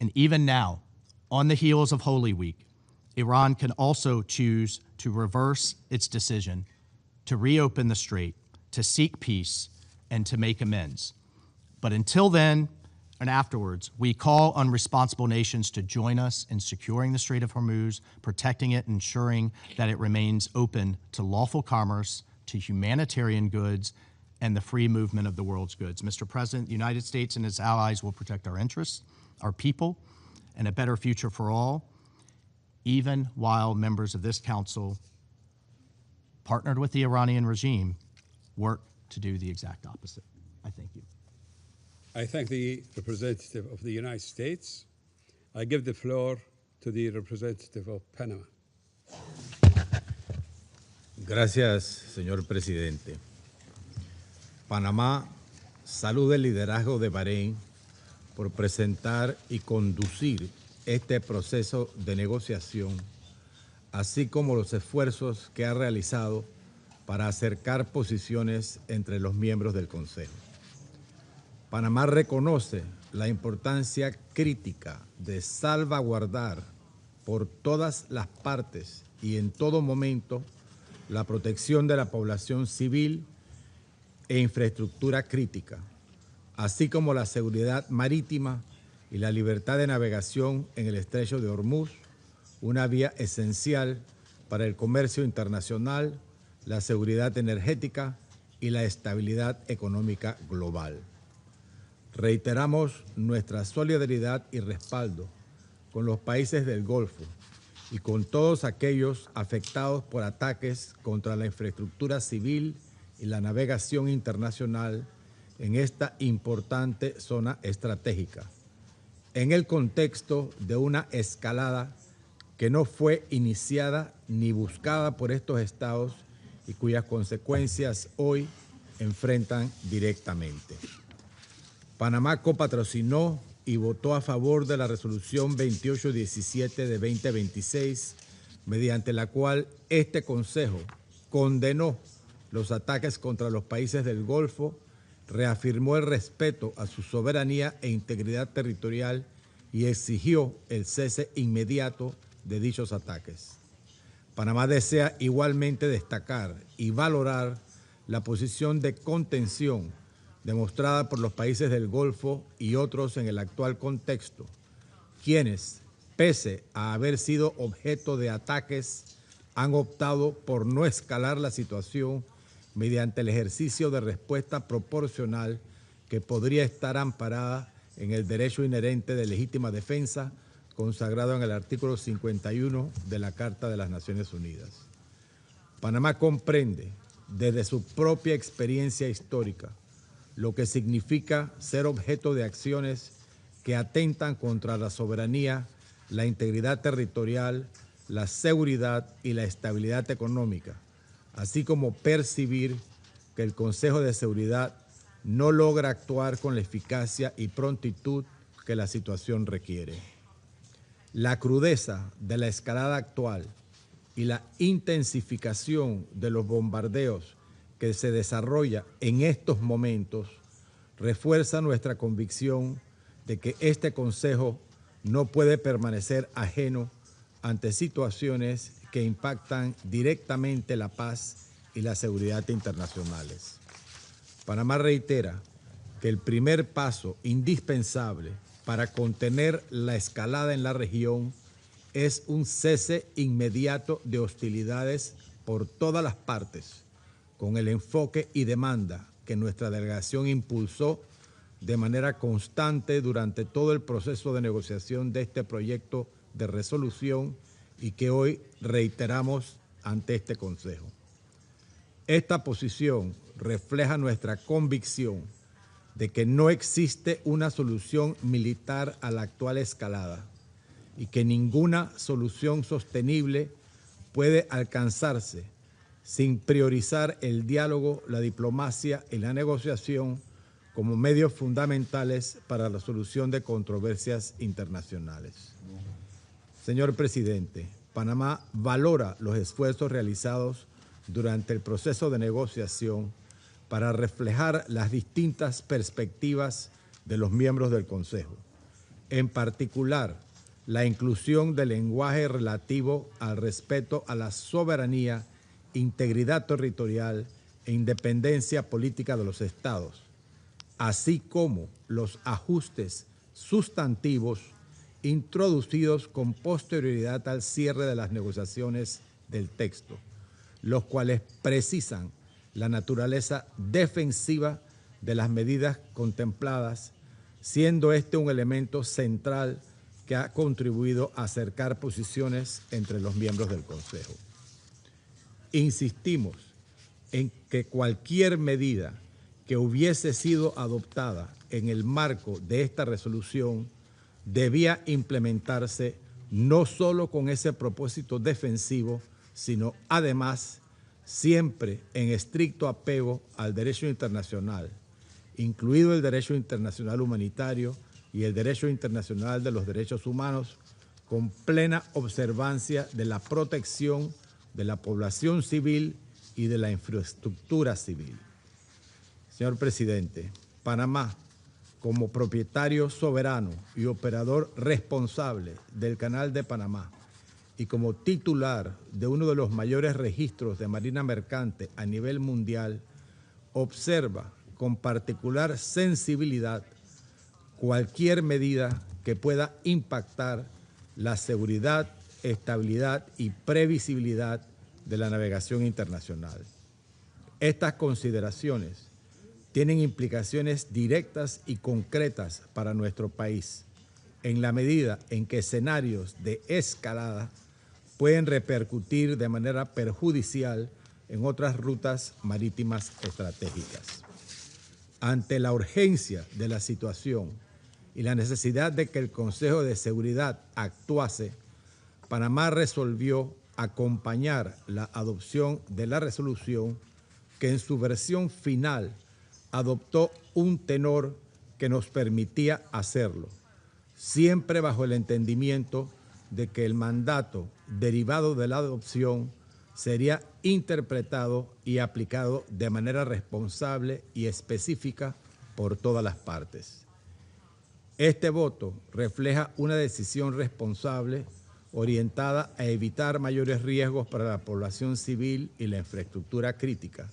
And even now, on the heels of Holy Week, Iran can also choose to reverse its decision to reopen the strait, to seek peace, and to make amends. But until then and afterwards, we call on responsible nations to join us in securing the Strait of Hormuz, protecting it, ensuring that it remains open to lawful commerce, to humanitarian goods, and the free movement of the world's goods. Mr. President, the United States and its allies will protect our interests, our people, and a better future for all, even while members of this council partnered with the Iranian regime, work to do the exact opposite. I thank you. I thank the representative of the United States. I give the floor to the representative of Panama. Gracias, señor presidente. Panamá saluda el liderazgo de Bahrein por presentar y conducir este proceso de negociación, así como los esfuerzos que ha realizado para acercar posiciones entre los miembros del Consejo. Panamá reconoce la importancia crítica de salvaguardar por todas las partes y en todo momento la protección de la población civil e infraestructura crítica, así como la seguridad marítima y la libertad de navegación en el estrecho de Hormuz, una vía esencial para el comercio internacional, la seguridad energética y la estabilidad económica global. Reiteramos nuestra solidaridad y respaldo con los países del Golfo y con todos aquellos afectados por ataques contra la infraestructura civil y la navegación internacional en esta importante zona estratégica, en el contexto de una escalada que no fue iniciada ni buscada por estos estados y cuyas consecuencias hoy enfrentan directamente. Panamá copatrocinó y votó a favor de la resolución 2817 de 2026, mediante la cual este Consejo condenó los ataques contra los países del Golfo, reafirmó el respeto a su soberanía e integridad territorial y exigió el cese inmediato de dichos ataques. Panamá desea igualmente destacar y valorar la posición de contención demostrada por los países del Golfo y otros en el actual contexto, quienes, pese a haber sido objeto de ataques, han optado por no escalar la situación mediante el ejercicio de respuesta proporcional que podría estar amparada en el derecho inherente de legítima defensa consagrado en el artículo 51 de la Carta de las Naciones Unidas. Panamá comprende desde su propia experiencia histórica lo que significa ser objeto de acciones que atentan contra la soberanía, la integridad territorial, la seguridad y la estabilidad económica, así como percibir que el Consejo de Seguridad no logra actuar con la eficacia y prontitud que la situación requiere. La crudeza de la escalada actual y la intensificación de los bombardeos que se desarrolla en estos momentos refuerza nuestra convicción de que este Consejo no puede permanecer ajeno ante situaciones que impactan directamente la paz y la seguridad internacionales. Panamá reitera que el primer paso indispensable para contener la escalada en la región es un cese inmediato de hostilidades por todas las partes, con el enfoque y demanda que nuestra delegación impulsó de manera constante durante todo el proceso de negociación de este proyecto de resolución y que hoy reiteramos ante este Consejo. Esta posición refleja nuestra convicción de que no existe una solución militar a la actual escalada y que ninguna solución sostenible puede alcanzarse sin priorizar el diálogo, la diplomacia y la negociación como medios fundamentales para la solución de controversias internacionales. Señor presidente, Panamá valora los esfuerzos realizados durante el proceso de negociación para reflejar las distintas perspectivas de los miembros del Consejo, en particular la inclusión del lenguaje relativo al respeto a la soberanía, integridad territorial e independencia política de los estados, así como los ajustes sustantivos introducidos con posterioridad al cierre de las negociaciones del texto, los cuales precisan la naturaleza defensiva de las medidas contempladas, siendo este un elemento central que ha contribuido a acercar posiciones entre los miembros del Consejo. insistimos en que cualquier medida que hubiese sido adoptada en el marco de esta resolución debía implementarse no solo con ese propósito defensivo, sino además siempre en estricto apego al derecho internacional, incluido el derecho internacional humanitario y el derecho internacional de los derechos humanos, con plena observancia de la protección de la población civil y de la infraestructura civil. Señor presidente, Panamá, como propietario soberano y operador responsable del Canal de Panamá y como titular de uno de los mayores registros de marina mercante a nivel mundial, observa con particular sensibilidad cualquier medida que pueda impactar la seguridad, estabilidad y previsibilidad de la navegación internacional. Estas consideraciones tienen implicaciones directas y concretas para nuestro país, en la medida en que escenarios de escalada pueden repercutir de manera perjudicial en otras rutas marítimas estratégicas. Ante la urgencia de la situación y la necesidad de que el Consejo de Seguridad actuase, Panamá resolvió acompañar la adopción de la resolución que en su versión final adoptó un tenor que nos permitía hacerlo, siempre bajo el entendimiento de que el mandato derivado de la adopción sería interpretado y aplicado de manera responsable y específica por todas las partes. Este voto refleja una decisión responsable orientada a evitar mayores riesgos para la población civil y la infraestructura crítica,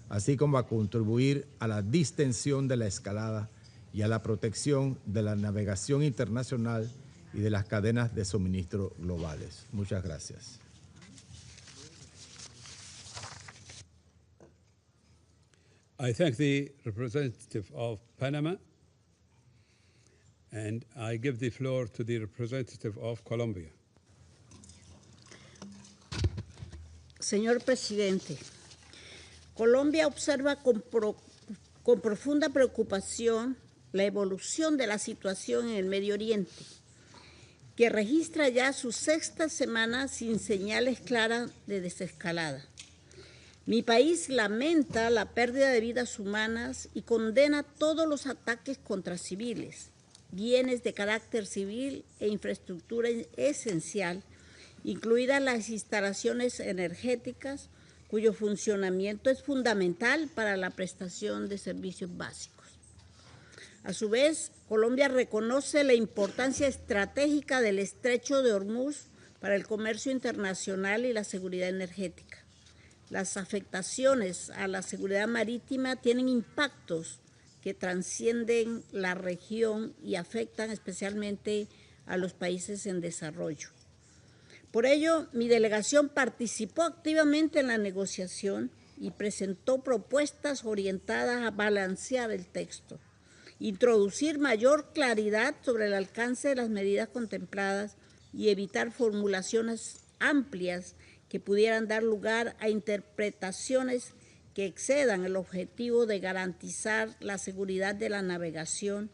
así como a contribuir a la distensión de la escalada y a la protección de la navegación internacional y de las cadenas de suministro globales. Muchas gracias. I thank the representative of Panama, and I give the floor to the representative of Colombia. Señor presidente, Colombia observa con profunda preocupación la evolución de la situación en el Medio Oriente, que registra ya su sexta semana sin señales claras de desescalada. Mi país lamenta la pérdida de vidas humanas y condena todos los ataques contra civiles, bienes de carácter civil e infraestructura esencial, incluidas las instalaciones energéticas, cuyo funcionamiento es fundamental para la prestación de servicios básicos. A su vez, Colombia reconoce la importancia estratégica del estrecho de Hormuz para el comercio internacional y la seguridad energética. Las afectaciones a la seguridad marítima tienen impactos que trascienden la región y afectan especialmente a los países en desarrollo. Por ello, mi delegación participó activamente en la negociación y presentó propuestas orientadas a balancear el texto, introducir mayor claridad sobre el alcance de las medidas contempladas y evitar formulaciones amplias que pudieran dar lugar a interpretaciones que excedan el objetivo de garantizar la seguridad de la navegación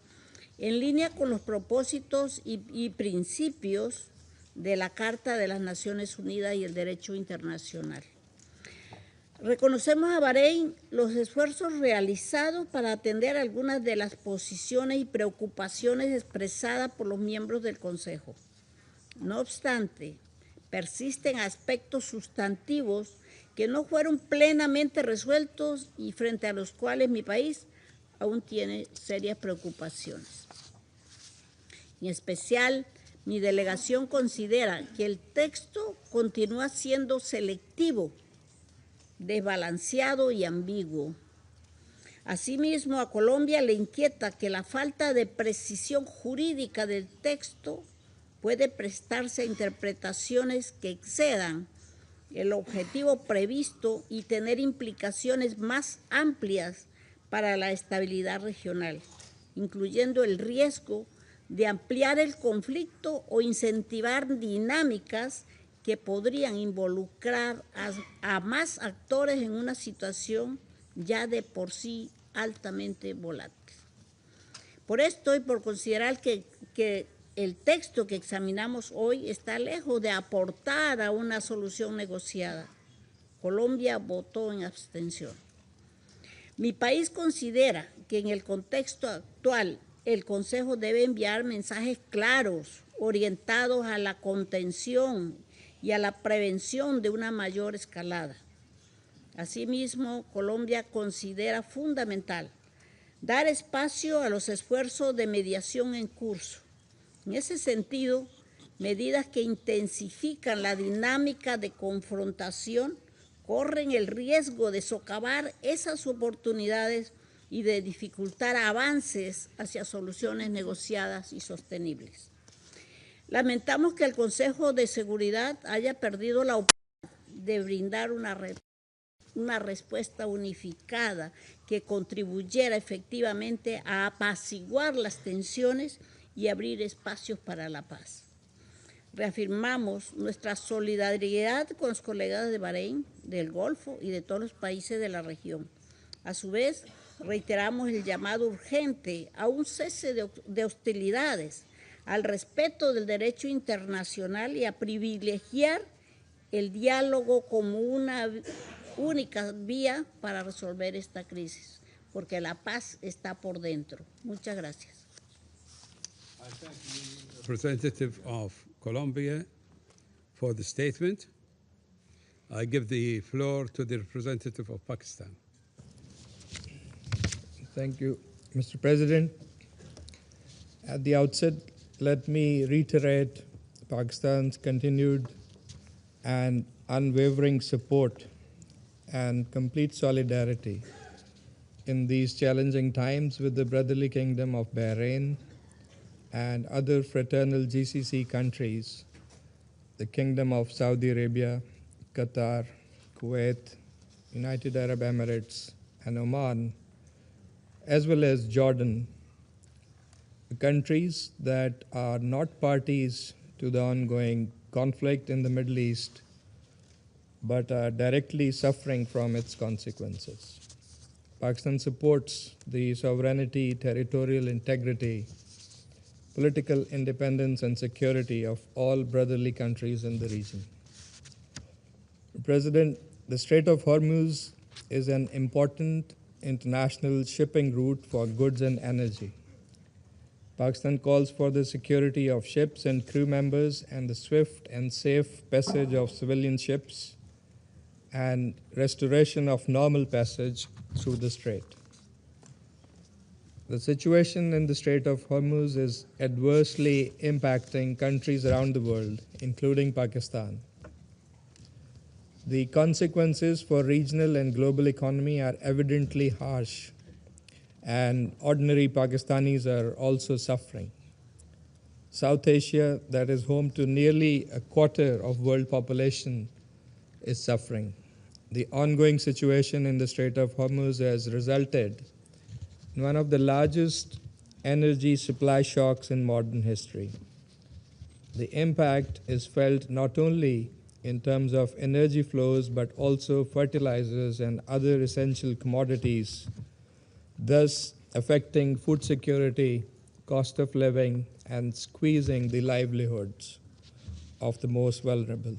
en línea con los propósitos y principios de la Carta de las Naciones Unidas y el derecho internacional. Reconocemos a Bahrein los esfuerzos realizados para atender algunas de las posiciones y preocupaciones expresadas por los miembros del Consejo. No obstante, persisten aspectos sustantivos que no fueron plenamente resueltos y frente a los cuales mi país aún tiene serias preocupaciones. En especial, mi delegación considera que el texto continúa siendo selectivo, desbalanceado y ambiguo. Asimismo, a Colombia le inquieta que la falta de precisión jurídica del texto puede prestarse a interpretaciones que excedan el objetivo previsto y tener implicaciones más amplias para la estabilidad regional, incluyendo el riesgo de ampliar el conflicto o incentivar dinámicas que podrían involucrar a más actores en una situación ya de por sí altamente volátil. Por esto y por considerar que el texto que examinamos hoy está lejos de aportar a una solución negociada, Colombia votó en abstención. Mi país considera que en el contexto actual el Consejo debe enviar mensajes claros, orientados a la contención y a la prevención de una mayor escalada. Asimismo, Colombia considera fundamental dar espacio a los esfuerzos de mediación en curso. En ese sentido, medidas que intensifican la dinámica de confrontación corren el riesgo de socavar esas oportunidades y de dificultar avances hacia soluciones negociadas y sostenibles. Lamentamos que el Consejo de Seguridad haya perdido la oportunidad de brindar una respuesta unificada que contribuyera efectivamente a apaciguar las tensiones y abrir espacios para la paz. Reafirmamos nuestra solidaridad con los colegas de Bahrein, del Golfo y de todos los países de la región. A su vez, reiteramos el llamado urgente a un cese de hostilidades, al respeto del derecho internacional y a privilegiar el diálogo como una única vía para resolver esta crisis, porque la paz está por dentro. Muchas gracias. I thank the representative of Colombia for the statement. I give the floor to the representative of Pakistan. Thank you, Mr. President. At the outset, let me reiterate Pakistan's continued and unwavering support and complete solidarity in these challenging times with the brotherly kingdom of Bahrain and other fraternal GCC countries, the Kingdom of Saudi Arabia, Qatar, Kuwait, United Arab Emirates, and Oman, as well as Jordan, the countries that are not parties to the ongoing conflict in the Middle East, but are directly suffering from its consequences. Pakistan supports the sovereignty, territorial integrity, political independence, and security of all brotherly countries in the region. President, the Strait of Hormuz is an important international shipping route for goods and energy. Pakistan calls for the security of ships and crew members and the swift and safe passage of civilian ships and restoration of normal passage through the strait. The situation in the Strait of Hormuz is adversely impacting countries around the world, including Pakistan. The consequences for regional and global economy are evidently harsh, and ordinary Pakistanis are also suffering. South Asia, that is home to nearly a quarter of world population, is suffering. The ongoing situation in the Strait of Hormuz has resulted in one of the largest energy supply shocks in modern history. The impact is felt not only in terms of energy flows, but also fertilizers and other essential commodities, thus affecting food security, cost of living, and squeezing the livelihoods of the most vulnerable.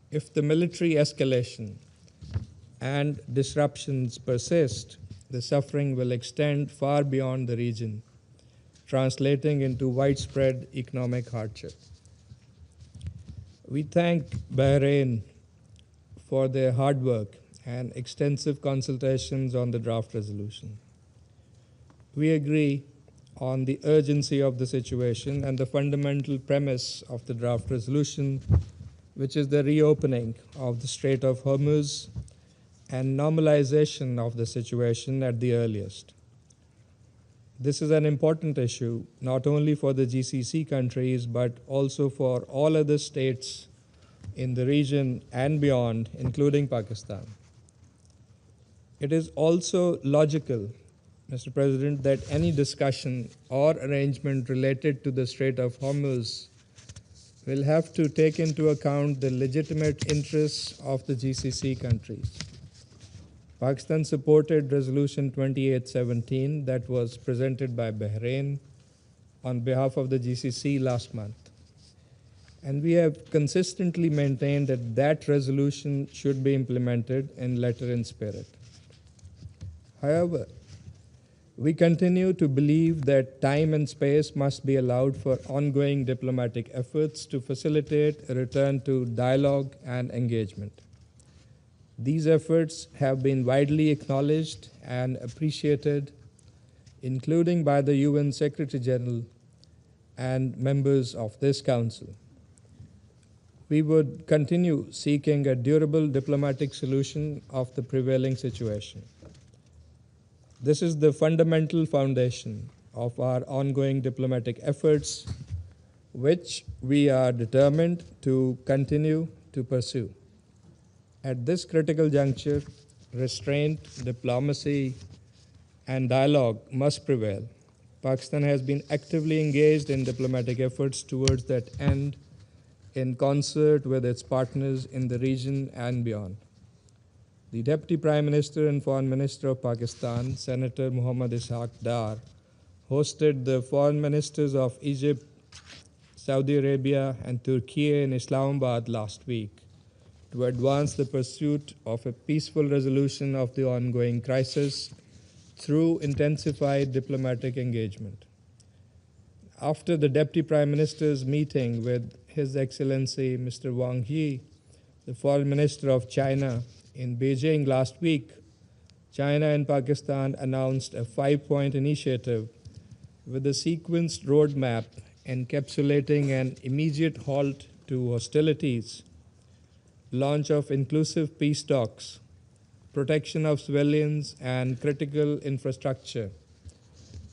If the military escalation and disruptions persist, the suffering will extend far beyond the region, translating into widespread economic hardship. We thank Bahrain for their hard work and extensive consultations on the draft resolution. We agree on the urgency of the situation and the fundamental premise of the draft resolution, which is the reopening of the Strait of Hormuz and normalization of the situation at the earliest. This is an important issue, not only for the GCC countries, but also for all other states in the region and beyond, including Pakistan. It is also logical, Mr. President, that any discussion or arrangement related to the Strait of Hormuz will have to take into account the legitimate interests of the GCC countries. Pakistan supported Resolution 2817 that was presented by Bahrain on behalf of the GCC last month. And we have consistently maintained that that resolution should be implemented in letter and spirit. However, we continue to believe that time and space must be allowed for ongoing diplomatic efforts to facilitate a return to dialogue and engagement. These efforts have been widely acknowledged and appreciated, including by the UN Secretary General and members of this Council. We would continue seeking a durable diplomatic solution of the prevailing situation. This is the fundamental foundation of our ongoing diplomatic efforts, which we are determined to continue to pursue. At this critical juncture, restraint, diplomacy, and dialogue must prevail. Pakistan has been actively engaged in diplomatic efforts towards that end in concert with its partners in the region and beyond. The Deputy Prime Minister and Foreign Minister of Pakistan, Senator Muhammad Ishaq Dar, hosted the foreign ministers of Egypt, Saudi Arabia, and Turkey in Islamabad last week to advance the pursuit of a peaceful resolution of the ongoing crisis through intensified diplomatic engagement. After the Deputy Prime Minister's meeting with His Excellency Mr. Wang Yi, the Foreign Minister of China, in Beijing last week, China and Pakistan announced a 5-point initiative with a sequenced roadmap encapsulating an immediate halt to hostilities, launch of inclusive peace talks, protection of civilians and critical infrastructure,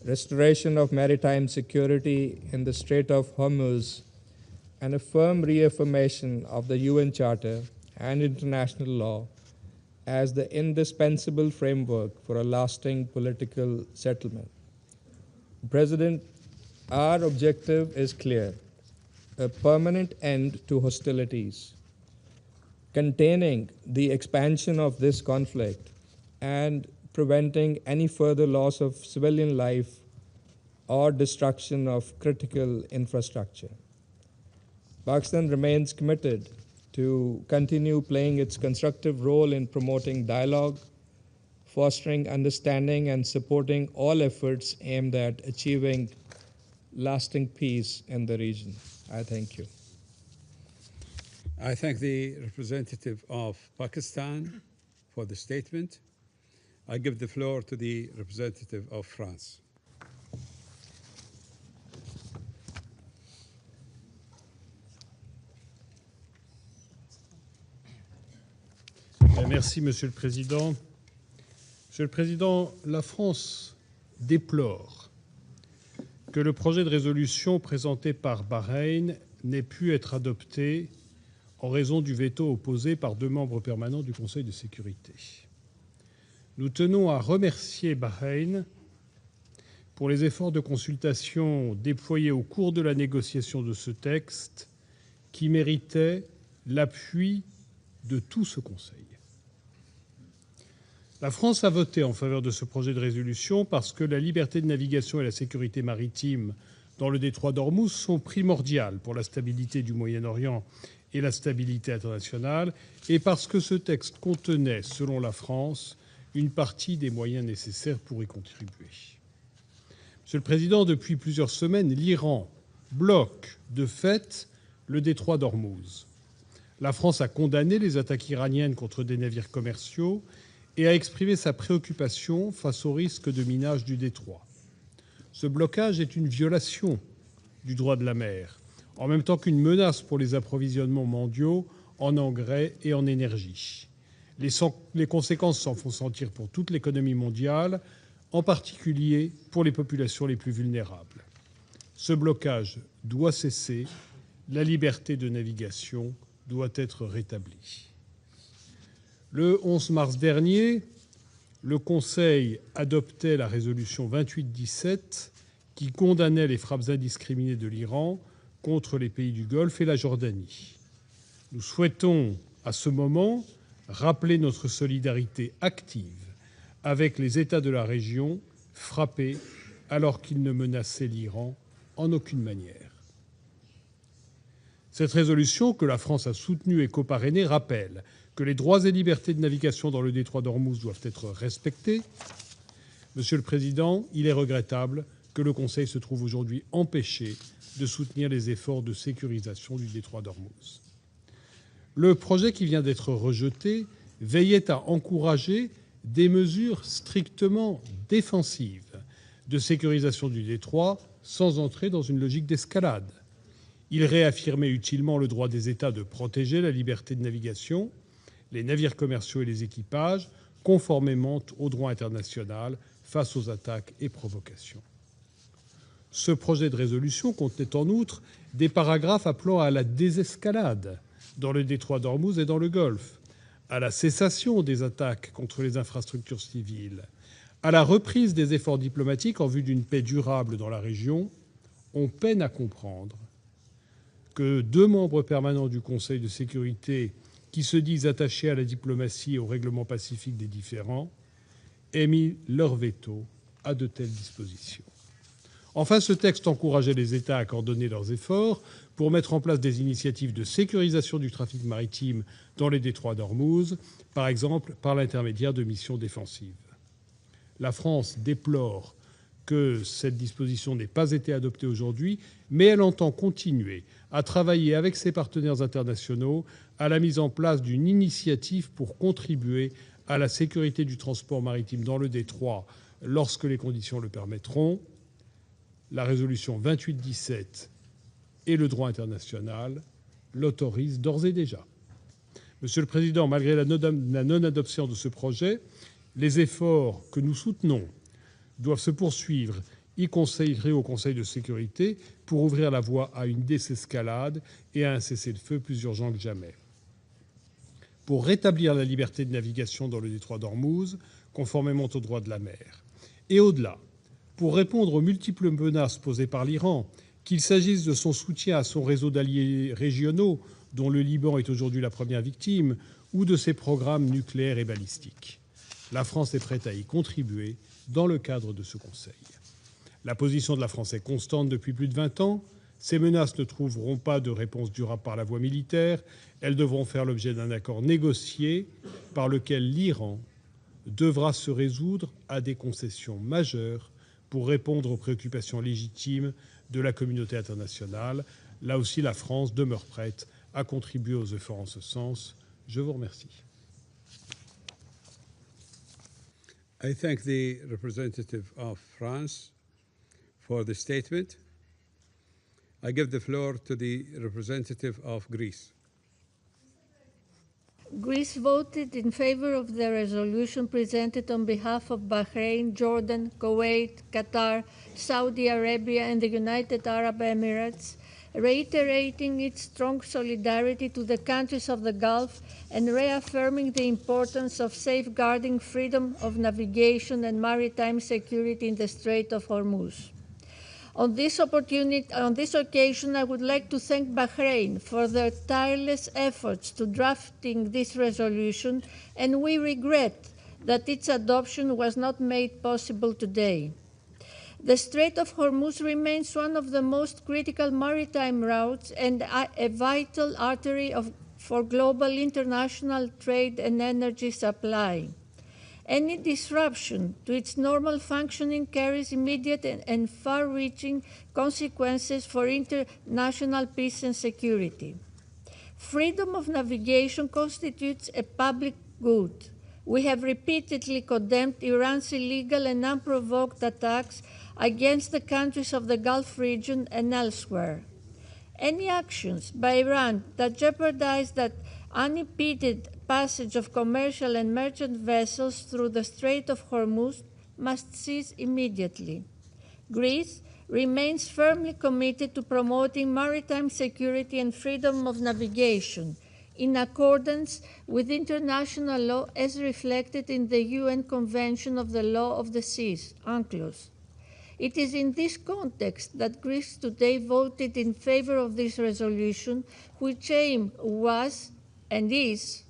restoration of maritime security in the Strait of Hormuz, and a firm reaffirmation of the UN Charter and international law as the indispensable framework for a lasting political settlement. President, our objective is clear: a permanent end to hostilities, containing the expansion of this conflict and preventing any further loss of civilian life or destruction of critical infrastructure. Pakistan remains committed to continue playing its constructive role in promoting dialogue, fostering understanding, and supporting all efforts aimed at achieving lasting peace in the region. I thank you. I thank the representative of Pakistan for the statement. I give the floor to the representative of France. Merci, Monsieur le Président. Monsieur le Président, la France déplore que le projet de résolution présenté par Bahreïn n'ait pu être adopté en raison du veto opposé par 2 membres permanents du Conseil de sécurité. Nous tenons à remercier Bahreïn pour les efforts de consultation déployés au cours de la négociation de ce texte qui méritait l'appui de tout ce Conseil. La France a voté en faveur de ce projet de résolution parce que la liberté de navigation et la sécurité maritime dans le détroit d'Hormuz sont primordiales pour la stabilité du Moyen-Orient et la stabilité internationale, et parce que ce texte contenait, selon la France, une partie des moyens nécessaires pour y contribuer. Monsieur le Président, depuis plusieurs semaines, l'Iran bloque de fait le détroit d'Hormuz. La France a condamné les attaques iraniennes contre des navires commerciaux et a exprimé sa préoccupation face au risque de minage du détroit. Ce blocage est une violation du droit de la mer, en même temps qu'une menace pour les approvisionnements mondiaux en engrais et en énergie. Les conséquences s'en font sentir pour toute l'économie mondiale, en particulier pour les populations les plus vulnérables. Ce blocage doit cesser, la liberté de navigation doit être rétablie. Le 11 mars dernier, le Conseil adoptait la résolution 2817 qui condamnait les frappes indiscriminées de l'Iran contre les pays du Golfe et la Jordanie. Nous souhaitons, à ce moment, rappeler notre solidarité active avec les États de la région frappés alors qu'ils ne menaçaient l'Iran en aucune manière. Cette résolution, que la France a soutenue et coparrainée, rappelle que les droits et libertés de navigation dans le détroit d'Ormuz doivent être respectés. Monsieur le Président, il est regrettable que le Conseil se trouve aujourd'hui empêché de soutenir les efforts de sécurisation du détroit d'Ormuz. Le projet qui vient d'être rejeté veillait à encourager des mesures strictement défensives de sécurisation du détroit sans entrer dans une logique d'escalade. Il réaffirmait utilement le droit des États de protéger la liberté de navigation, les navires commerciaux et les équipages, conformément au droit international face aux attaques et provocations. Ce projet de résolution contenait en outre des paragraphes appelant à la désescalade dans le détroit d'Ormuz et dans le Golfe, à la cessation des attaques contre les infrastructures civiles, à la reprise des efforts diplomatiques en vue d'une paix durable dans la région. On peine à comprendre que 2 membres permanents du Conseil de sécurité qui se disent attachés à la diplomatie et au règlement pacifique des différends aient mis leur veto à de telles dispositions. Enfin, ce texte encourageait les États à coordonner leurs efforts pour mettre en place des initiatives de sécurisation du trafic maritime dans les détroits d'Ormuz, par exemple par l'intermédiaire de missions défensives. La France déplore que cette disposition n'ait pas été adoptée aujourd'hui, mais elle entend continuer à travailler avec ses partenaires internationaux à la mise en place d'une initiative pour contribuer à la sécurité du transport maritime dans le détroit lorsque les conditions le permettront. La résolution 2817 et le droit international l'autorisent d'ores et déjà. Monsieur le Président, malgré la non-adoption de ce projet, les efforts que nous soutenons doivent se poursuivre, y compris au Conseil de sécurité, pour ouvrir la voie à une désescalade et à un cessez-le-feu plus urgent que jamais. Pour rétablir la liberté de navigation dans le détroit d'Ormuz, conformément au droit de la mer. Et au-delà, pour répondre aux multiples menaces posées par l'Iran, qu'il s'agisse de son soutien à son réseau d'alliés régionaux, dont le Liban est aujourd'hui la première victime, ou de ses programmes nucléaires et balistiques. La France est prête à y contribuer dans le cadre de ce Conseil. La position de la France est constante depuis plus de 20 ans. Ces menaces ne trouveront pas de réponse durable par la voie militaire. Elles devront faire l'objet d'un accord négocié par lequel l'Iran devra se résoudre à des concessions majeures pour répondre aux préoccupations légitimes de la communauté internationale. Là aussi, la France demeure prête à contribuer aux efforts en ce sens. Je vous remercie. I thank the representative of France for the statement. I give the floor to the representative of Greece. Greece voted in favor of the resolution presented on behalf of Bahrain, Jordan, Kuwait, Qatar, Saudi Arabia, and the United Arab Emirates, reiterating its strong solidarity to the countries of the Gulf and reaffirming the importance of safeguarding freedom of navigation and maritime security in the Strait of Hormuz. On this occasion, I would like to thank Bahrain for their tireless efforts to drafting this resolution, and we regret that its adoption was not made possible today. The Strait of Hormuz remains one of the most critical maritime routes and a vital artery for global international trade and energy supply. Any disruption to its normal functioning carries immediate and far-reaching consequences for international peace and security. Freedom of navigation constitutes a public good. We have repeatedly condemned Iran's illegal and unprovoked attacks against the countries of the Gulf region and elsewhere. Any actions by Iran that jeopardize that unimpeded passage of commercial and merchant vessels through the Strait of Hormuz must cease immediately. Greece remains firmly committed to promoting maritime security and freedom of navigation in accordance with international law as reflected in the UN Convention of the Law of the Seas, UNCLOS. It is in this context that Greece today voted in favor of this resolution, which aim was and is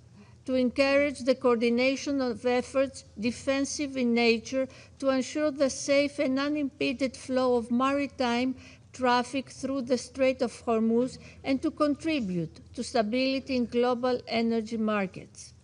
to encourage the coordination of efforts defensive in nature to ensure the safe and unimpeded flow of maritime traffic through the Strait of Hormuz and to contribute to stability in global energy markets.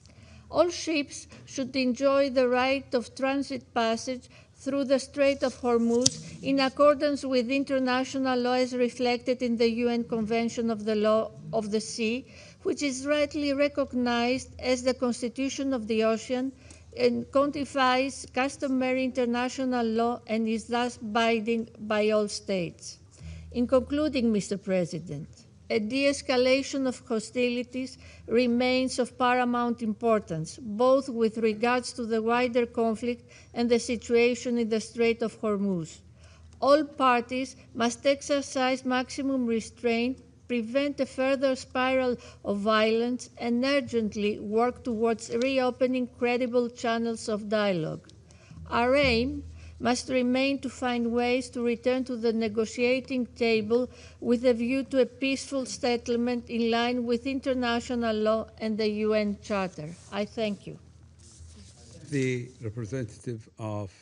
All ships should enjoy the right of transit passage through the Strait of Hormuz in accordance with international law as reflected in the UN Convention of the Law of the Sea, which is rightly recognized as the Constitution of the Ocean and codifies customary international law and is thus binding by all states. In concluding, Mr. President, a de-escalation of hostilities remains of paramount importance, both with regards to the wider conflict and the situation in the Strait of Hormuz. All parties must exercise maximum restraint, prevent a further spiral of violence, and urgently work towards reopening credible channels of dialogue. Our aim must remain to find ways to return to the negotiating table with a view to a peaceful settlement in line with international law and the UN Charter. I thank you. The representative of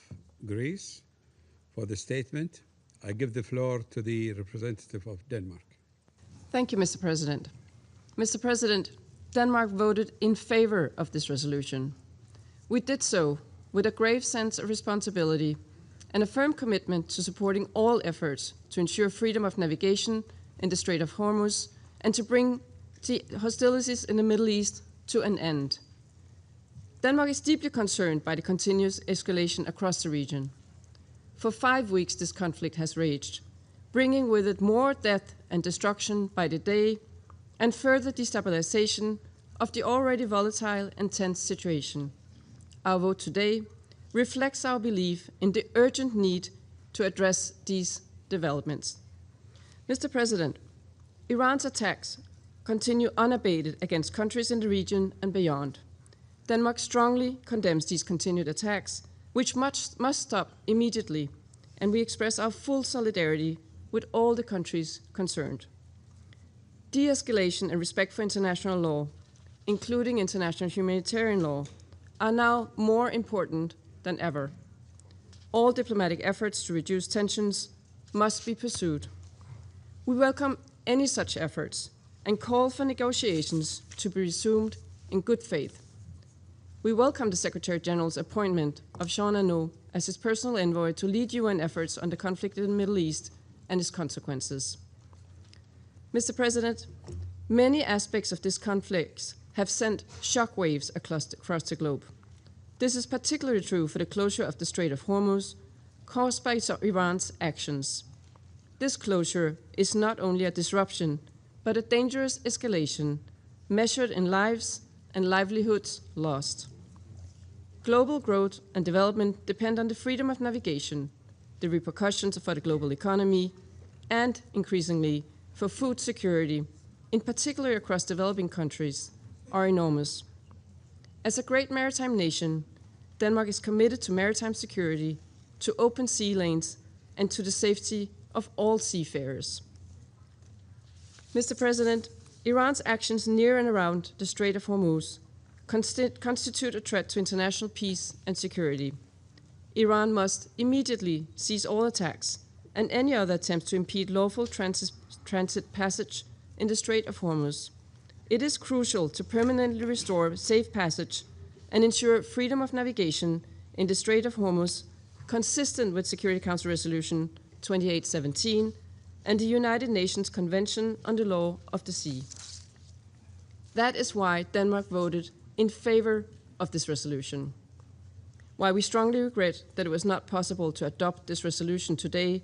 Greece for the statement. I give the floor to the representative of Denmark. Thank you, Mr. President. Mr. President, Denmark voted in favor of this resolution. We did so with a grave sense of responsibility and a firm commitment to supporting all efforts to ensure freedom of navigation in the Strait of Hormuz and to bring the hostilities in the Middle East to an end. Denmark is deeply concerned by the continuous escalation across the region. For 5 weeks, this conflict has raged, bringing with it more death and destruction by the day and further destabilization of the already volatile and tense situation. Our vote today reflects our belief in the urgent need to address these developments. Mr. President, Iran's attacks continue unabated against countries in the region and beyond. Denmark strongly condemns these continued attacks, which must stop immediately, and we express our full solidarity with all the countries concerned. De-escalation and respect for international law, including international humanitarian law, are now more important than ever. All diplomatic efforts to reduce tensions must be pursued. We welcome any such efforts and call for negotiations to be resumed in good faith. We welcome the Secretary General's appointment of Jean Arnaud as his personal envoy to lead UN efforts on the conflict in the Middle East and its consequences. Mr. President, many aspects of this conflict have sent shockwaves across the globe. This is particularly true for the closure of the Strait of Hormuz, caused by Iran's actions. This closure is not only a disruption, but a dangerous escalation, measured in lives and livelihoods lost. Global growth and development depend on the freedom of navigation, the repercussions for the global economy, and, increasingly, for food security, in particular across developing countries, are enormous. As a great maritime nation, Denmark is committed to maritime security, to open sea lanes, and to the safety of all seafarers. Mr. President, Iran's actions near and around the Strait of Hormuz constitute a threat to international peace and security. Iran must immediately cease all attacks and any other attempts to impede lawful transit passage in the Strait of Hormuz. It is crucial to permanently restore safe passage and ensure freedom of navigation in the Strait of Hormuz, consistent with Security Council Resolution 2817 and the United Nations Convention on the Law of the Sea. That is why Denmark voted in favor of this resolution. While we strongly regret that it was not possible to adopt this resolution today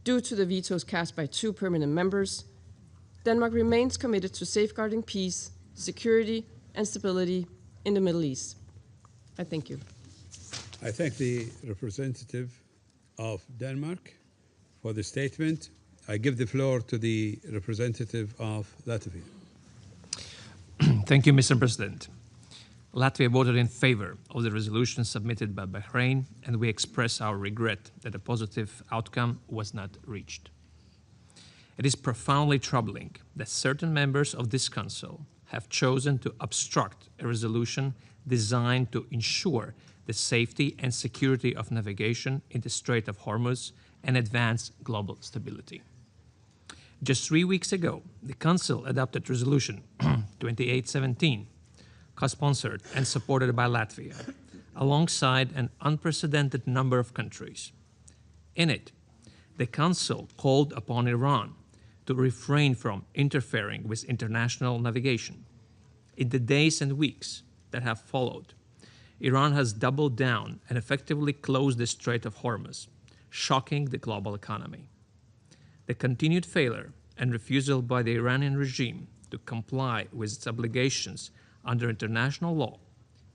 due to the vetoes cast by 2 permanent members, Denmark remains committed to safeguarding peace, security, and stability in the Middle East. I thank you. I thank the representative of Denmark for the statement. I give the floor to the representative of Latvia. Thank you, Mr. President. Latvia voted in favor of the resolution submitted by Bahrain, and we express our regret that a positive outcome was not reached. It is profoundly troubling that certain members of this Council have chosen to obstruct a resolution designed to ensure the safety and security of navigation in the Strait of Hormuz and advance global stability. Just 3 weeks ago, the Council adopted Resolution 2817, co-sponsored and supported by Latvia, alongside an unprecedented number of countries. In it, the Council called upon Iran to refrain from interfering with international navigation. In the days and weeks that have followed, Iran has doubled down and effectively closed the Strait of Hormuz, shocking the global economy. The continued failure and refusal by the Iranian regime to comply with its obligations under international law,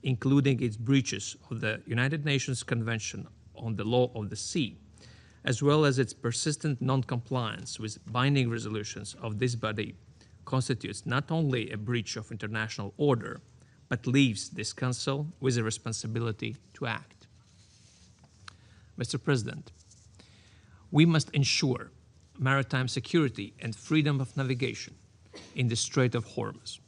including its breaches of the United Nations Convention on the Law of the Sea, as well as its persistent non-compliance with binding resolutions of this body, constitutes not only a breach of international order, but leaves this Council with a responsibility to act. Mr. President, we must ensure maritime security and freedom of navigation in the Strait of Hormuz.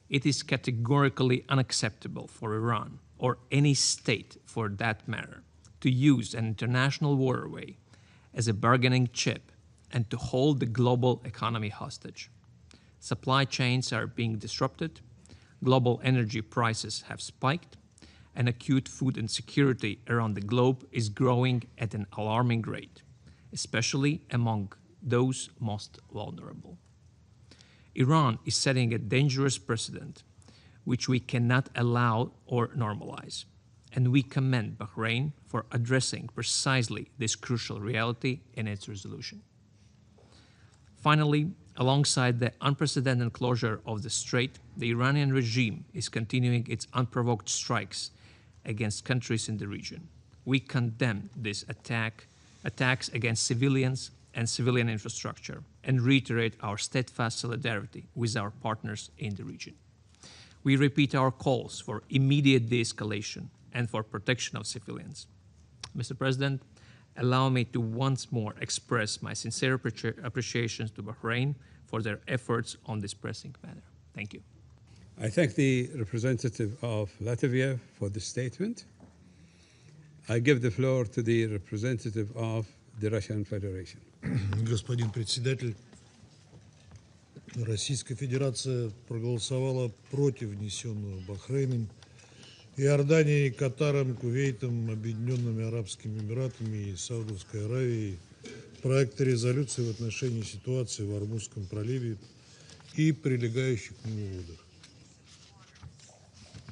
It is categorically unacceptable for Iran, or any state for that matter, to use an international waterway as a bargaining chip and to hold the global economy hostage. Supply chains are being disrupted, global energy prices have spiked, and acute food insecurity around the globe is growing at an alarming rate, especially among those most vulnerable. Iran is setting a dangerous precedent which we cannot allow or normalize, and we commend Bahrain for addressing precisely this crucial reality in its resolution. Finally, alongside the unprecedented closure of the strait, the Iranian regime is continuing its unprovoked strikes against countries in the region. We condemn this attacks against civilians and civilian infrastructure, and reiterate our steadfast solidarity with our partners in the region. We repeat our calls for immediate de-escalation and for protection of civilians. Mr. President, allow me to once more express my sincere appreciation to Bahrain for their efforts on this pressing matter. Thank you. I thank the representative of Latvia for the statement. I give the floor to the representative of the Russian Federation. Господин председатель, Российская Федерация проголосовала против внесенного Бахрейном, Иорданией, Катаром, Кувейтом, Объединенными Арабскими Эмиратами и Саудовской Аравией проекта резолюции в отношении ситуации в Ормузском проливе и прилегающих к нему водах.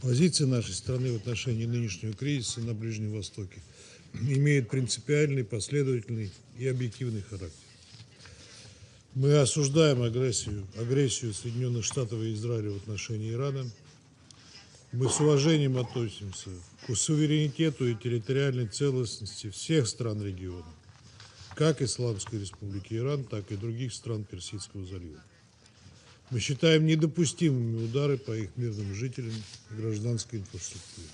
Позиция нашей страны в отношении нынешнего кризиса на Ближнем Востоке имеет принципиальный, последовательный и объективный характер. Мы осуждаем агрессию Соединенных Штатов и Израиля в отношении Ирана. Мы с уважением относимся к суверенитету и территориальной целостности всех стран региона, как Исламской Республики Иран, так и других стран Персидского залива. Мы считаем недопустимыми удары по их мирным жителям и гражданской инфраструктуре.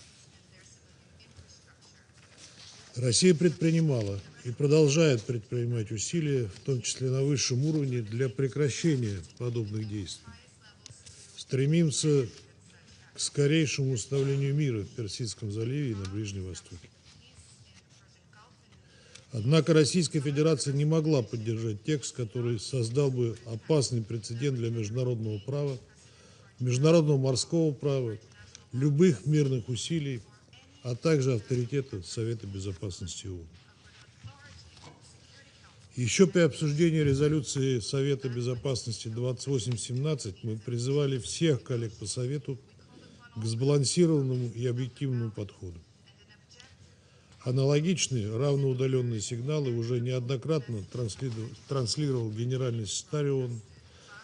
Россия предпринимала и продолжает предпринимать усилия, в том числе на высшем уровне, для прекращения подобных действий. Стремимся к скорейшему установлению мира в Персидском заливе и на Ближнем Востоке. Однако Российская Федерация не могла поддержать текст, который создал бы опасный прецедент для международного права, международного морского права, любых мирных усилий, а также авторитета Совета Безопасности ООН. Еще при обсуждении резолюции Совета Безопасности 2817 мы призывали всех коллег по Совету к сбалансированному и объективному подходу. Аналогичные равноудаленные сигналы уже неоднократно транслировал генеральный секретарь ООН,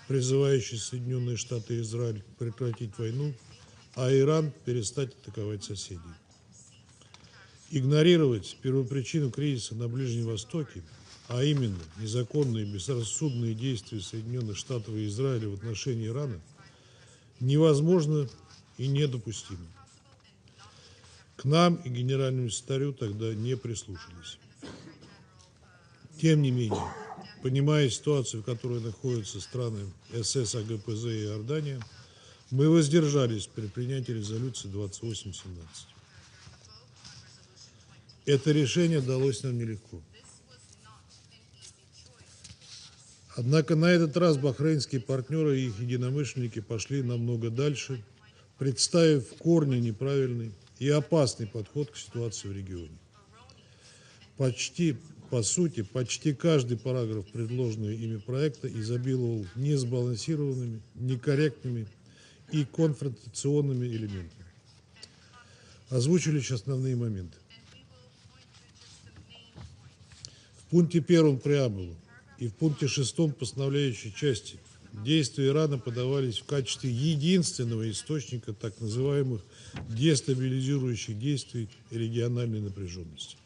призывающий Соединенные Штаты и Израиль прекратить войну, а Иран перестать атаковать соседей. Игнорировать первопричину кризиса на Ближнем Востоке, а именно незаконные и безрассудные действия Соединенных Штатов и Израиля в отношении Ирана, невозможно и недопустимо. К нам и генеральному секретарю тогда не прислушались. Тем не менее, понимая ситуацию, в которой находятся страны СС, АГПЗ и Иордания, мы воздержались при принятии резолюции 2817. Это решение далось нам нелегко. Однако на этот раз бахрейнские партнеры и их единомышленники пошли намного дальше, представив в корне неправильный и опасный подход к ситуации в регионе. По сути, почти каждый параграф предложенного ими проекта изобиловал несбалансированными, некорректными и конфронтационными элементами. Озвучу лишь основные моменты. В пункте 1 преамбулы и в пункте 6 постановляющей части действия Ирана подавались в качестве единственного источника так называемых дестабилизирующих действий и региональной напряженности.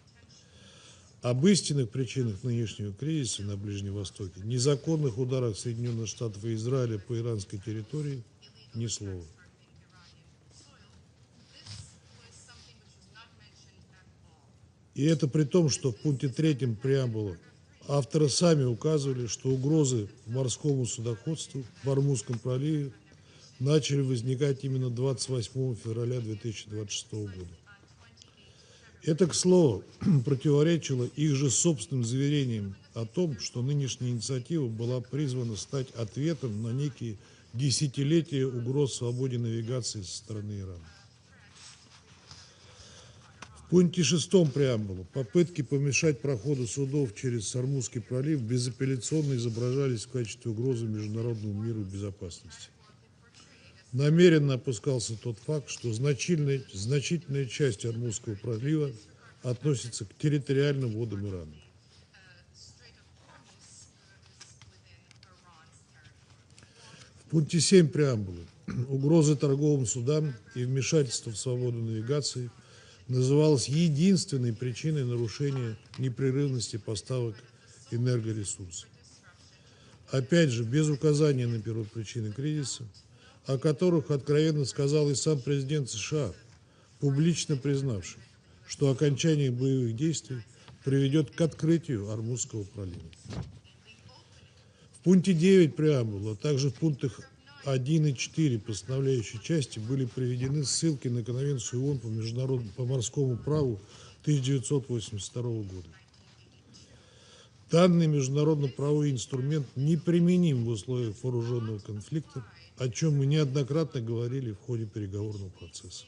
Об истинных причинах нынешнего кризиса на Ближнем Востоке, незаконных ударах Соединенных Штатов и Израиля по иранской территории ни слова. И это при том, что в пункте 3 преамбулы авторы сами указывали, что угрозы морскому судоходству в Hormuzском проливе начали возникать именно 28 февраля 2026 года. Это, к слову, противоречило их же собственным заверениям о том, что нынешняя инициатива была призвана стать ответом на некие десятилетия угроз свободе навигации со стороны Ирана. В пункте 6 преамбулы попытки помешать проходу судов через Hormuzский пролив безапелляционно изображались в качестве угрозы международному миру и безопасности. Намеренно опускался тот факт, что значительная часть Hormuzского пролива относится к территориальным водам Ирана. В пункте 7 преамбулы угрозы торговым судам и вмешательство в свободу навигации называлась единственной причиной нарушения непрерывности поставок энергоресурсов. Опять же, без указания на первопричины кризиса, о которых откровенно сказал и сам президент США, публично признавший, что окончание боевых действий приведет к открытию Hormuzского пролива. В пункте 9 преамбулы, а также в пунктах 1 и 4 постановляющей части были приведены ссылки на Конвенцию ООН по морскому праву 1982 года. Данный международно-правовой инструмент неприменим в условиях вооруженного конфликта, о чем мы неоднократно говорили в ходе переговорного процесса.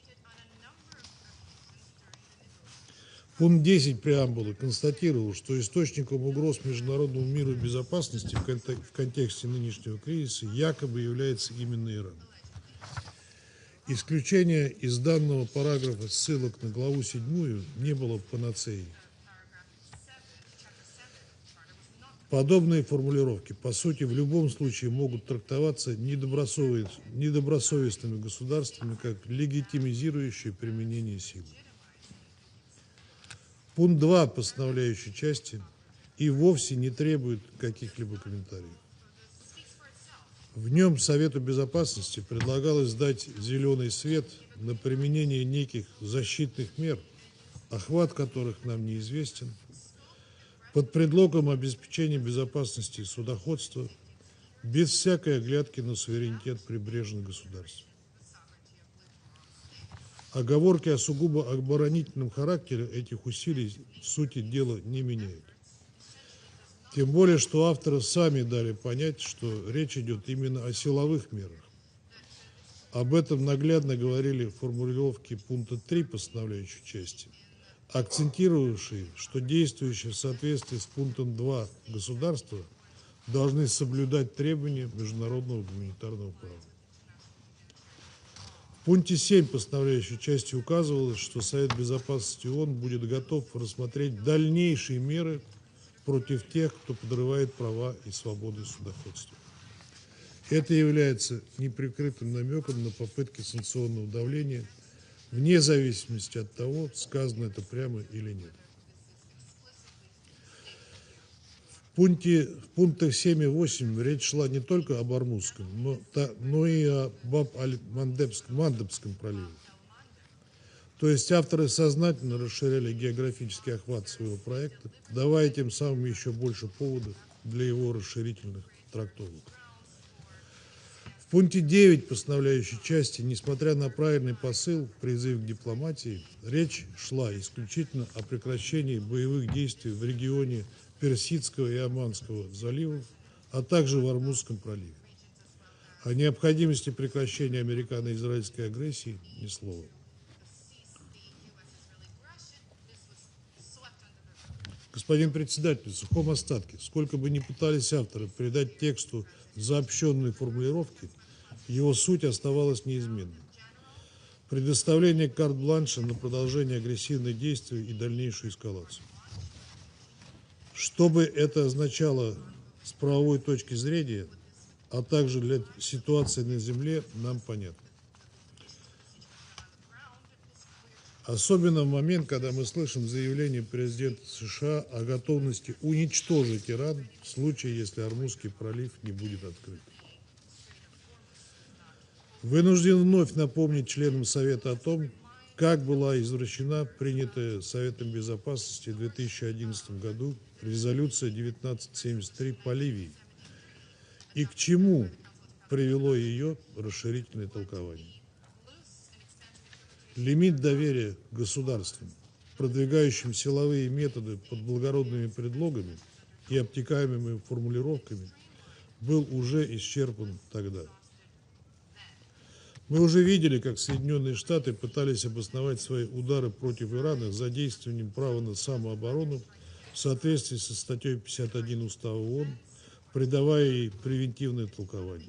Пункт 10 преамбулы констатировал, что источником угроз международному миру и безопасности в контексте нынешнего кризиса якобы является именно Иран. Исключение из данного параграфа ссылок на главу 7 не было панацеей. Подобные формулировки, по сути, в любом случае могут трактоваться недобросовестными государствами как легитимизирующие применение силы. Пункт 2 постановляющей части и вовсе не требует каких-либо комментариев. В нем Совету Безопасности предлагалось дать зеленый свет на применение неких защитных мер, охват которых нам неизвестен, под предлогом обеспечения безопасности судоходства, без всякой оглядки на суверенитет прибрежных государств. Оговорки о сугубо оборонительном характере этих усилий сути дела не меняют. Тем более, что авторы сами дали понять, что речь идет именно о силовых мерах. Об этом наглядно говорили формулировки пункта 3 постановляющей части, акцентировавшие, что действующие в соответствии с пунктом 2 государства должны соблюдать требования международного гуманитарного права. В пункте 7 постановляющей части указывалось, что Совет Безопасности ООН будет готов рассмотреть дальнейшие меры против тех, кто подрывает права и свободы судоходства. Это является неприкрытым намеком на попытки санкционного давления, вне зависимости от того, сказано это прямо или нет. В пунктах 7 и 8 речь шла не только об Hormuzском, но и о Баб-аль-Мандебском проливе. То есть авторы сознательно расширяли географический охват своего проекта, давая тем самым еще больше поводов для его расширительных трактовок. В пункте 9 постановляющей части, несмотря на правильный посыл, призыв к дипломатии, речь шла исключительно о прекращении боевых действий в регионе Персидского и Оманского заливов, а также в Hormuzском проливе. О необходимости прекращения американо-израильской агрессии ни слова. Господин председатель, в сухом остатке, сколько бы ни пытались авторы придать тексту заобщенные формулировки, его суть оставалась неизменной. Предоставление карт-бланша на продолжение агрессивных действий и дальнейшую эскалацию. Что бы это означало с правовой точки зрения, а также для ситуации на земле, нам понятно. Особенно в момент, когда мы слышим заявление президента США о готовности уничтожить Иран в случае, если Hormuzский пролив не будет открыт. Вынужден вновь напомнить членам Совета о том, как была извращена принятая Советом Безопасности в 2011 году резолюция 1973 по Ливии и к чему привело ее расширительное толкование. Лимит доверия государствам, продвигающим силовые методы под благородными предлогами и обтекаемыми формулировками, был уже исчерпан тогда. Мы уже видели, как Соединенные Штаты пытались обосновать свои удары против Ирана задействованием права на самооборону в соответствии со статьей 51 Устава ООН, придавая ей превентивное толкование.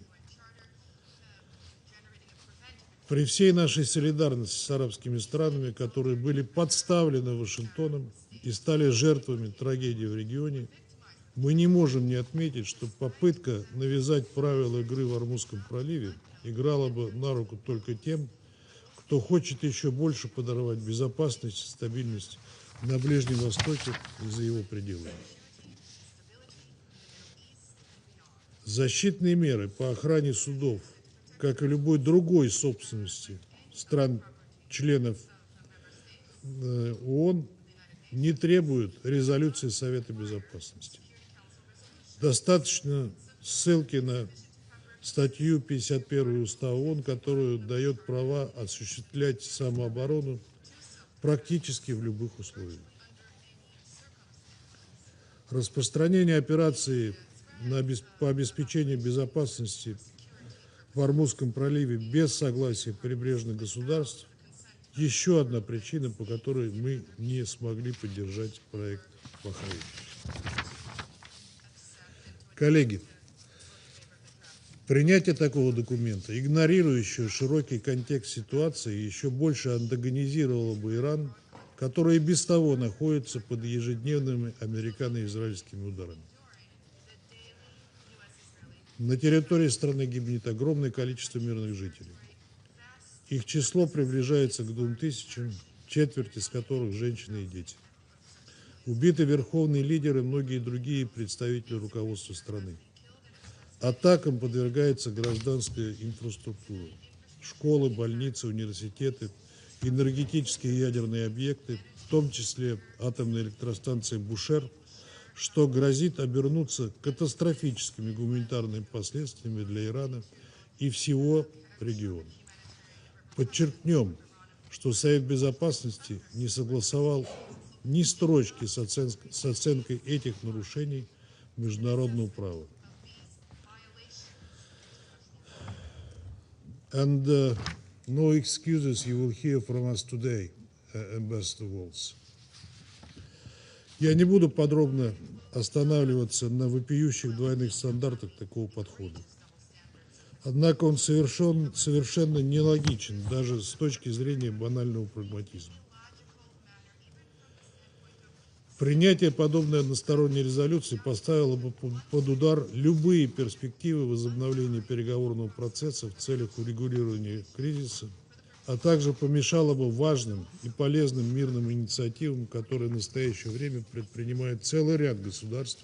При всей нашей солидарности с арабскими странами, которые были подставлены Вашингтоном и стали жертвами трагедии в регионе, мы не можем не отметить, что попытка навязать правила игры в Hormuzском проливе играла бы на руку только тем, кто хочет еще больше подорвать безопасность и стабильность на Ближнем Востоке и за его пределами. Защитные меры по охране судов, как и любой другой собственности стран-членов ООН, не требуют резолюции Совета Безопасности. Достаточно ссылки на статью 51 Устава ООН, которая дает права осуществлять самооборону практически в любых условиях. Распространение операции по обеспечению безопасности в Hormuzском проливе без согласия прибрежных государств – еще одна причина, по которой мы не смогли поддержать проект Бахрейна. Коллеги, принятие такого документа, игнорирующего широкий контекст ситуации, еще больше антагонизировало бы Иран, который и без того находится под ежедневными американо-израильскими ударами. На территории страны гибнет огромное количество мирных жителей. Их число приближается к 2000, четверть из которых женщины и дети. Убиты верховные лидеры и многие другие представители руководства страны. Атакам подвергается гражданская инфраструктура. Школы, больницы, университеты, энергетические и ядерные объекты, в том числе атомная электростанция Бушер, что грозит обернуться катастрофическими гуманитарными последствиями для Ирана и всего региона. Подчеркнем, что Совет Безопасности не согласовал ни строчки с оценкой этих нарушений международного права. And no excuses you will hear from us today, Ambassador Waltz. Я не буду подробно останавливаться на вопиющих двойных стандартах такого подхода. Однако он совершенно нелогичен даже с точки зрения банального прагматизма. Принятие подобной односторонней резолюции поставило бы под удар любые перспективы возобновления переговорного процесса в целях урегулирования кризиса, а также помешало бы важным и полезным мирным инициативам, которые в настоящее время предпринимает целый ряд государств,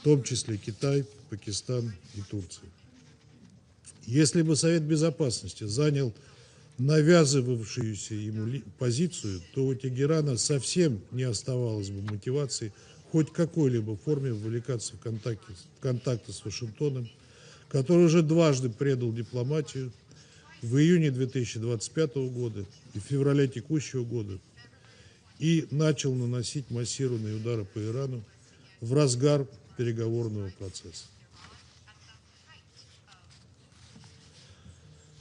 в том числе Китай, Пакистан и Турция. Если бы Совет Безопасности занял навязывавшуюся ему позицию, то у Тегерана совсем не оставалось бы мотивации хоть в какой-либо форме вовлекаться в контакты с Вашингтоном, который уже дважды предал дипломатию в июне 2025 года и в феврале текущего года и начал наносить массированные удары по Ирану в разгар переговорного процесса.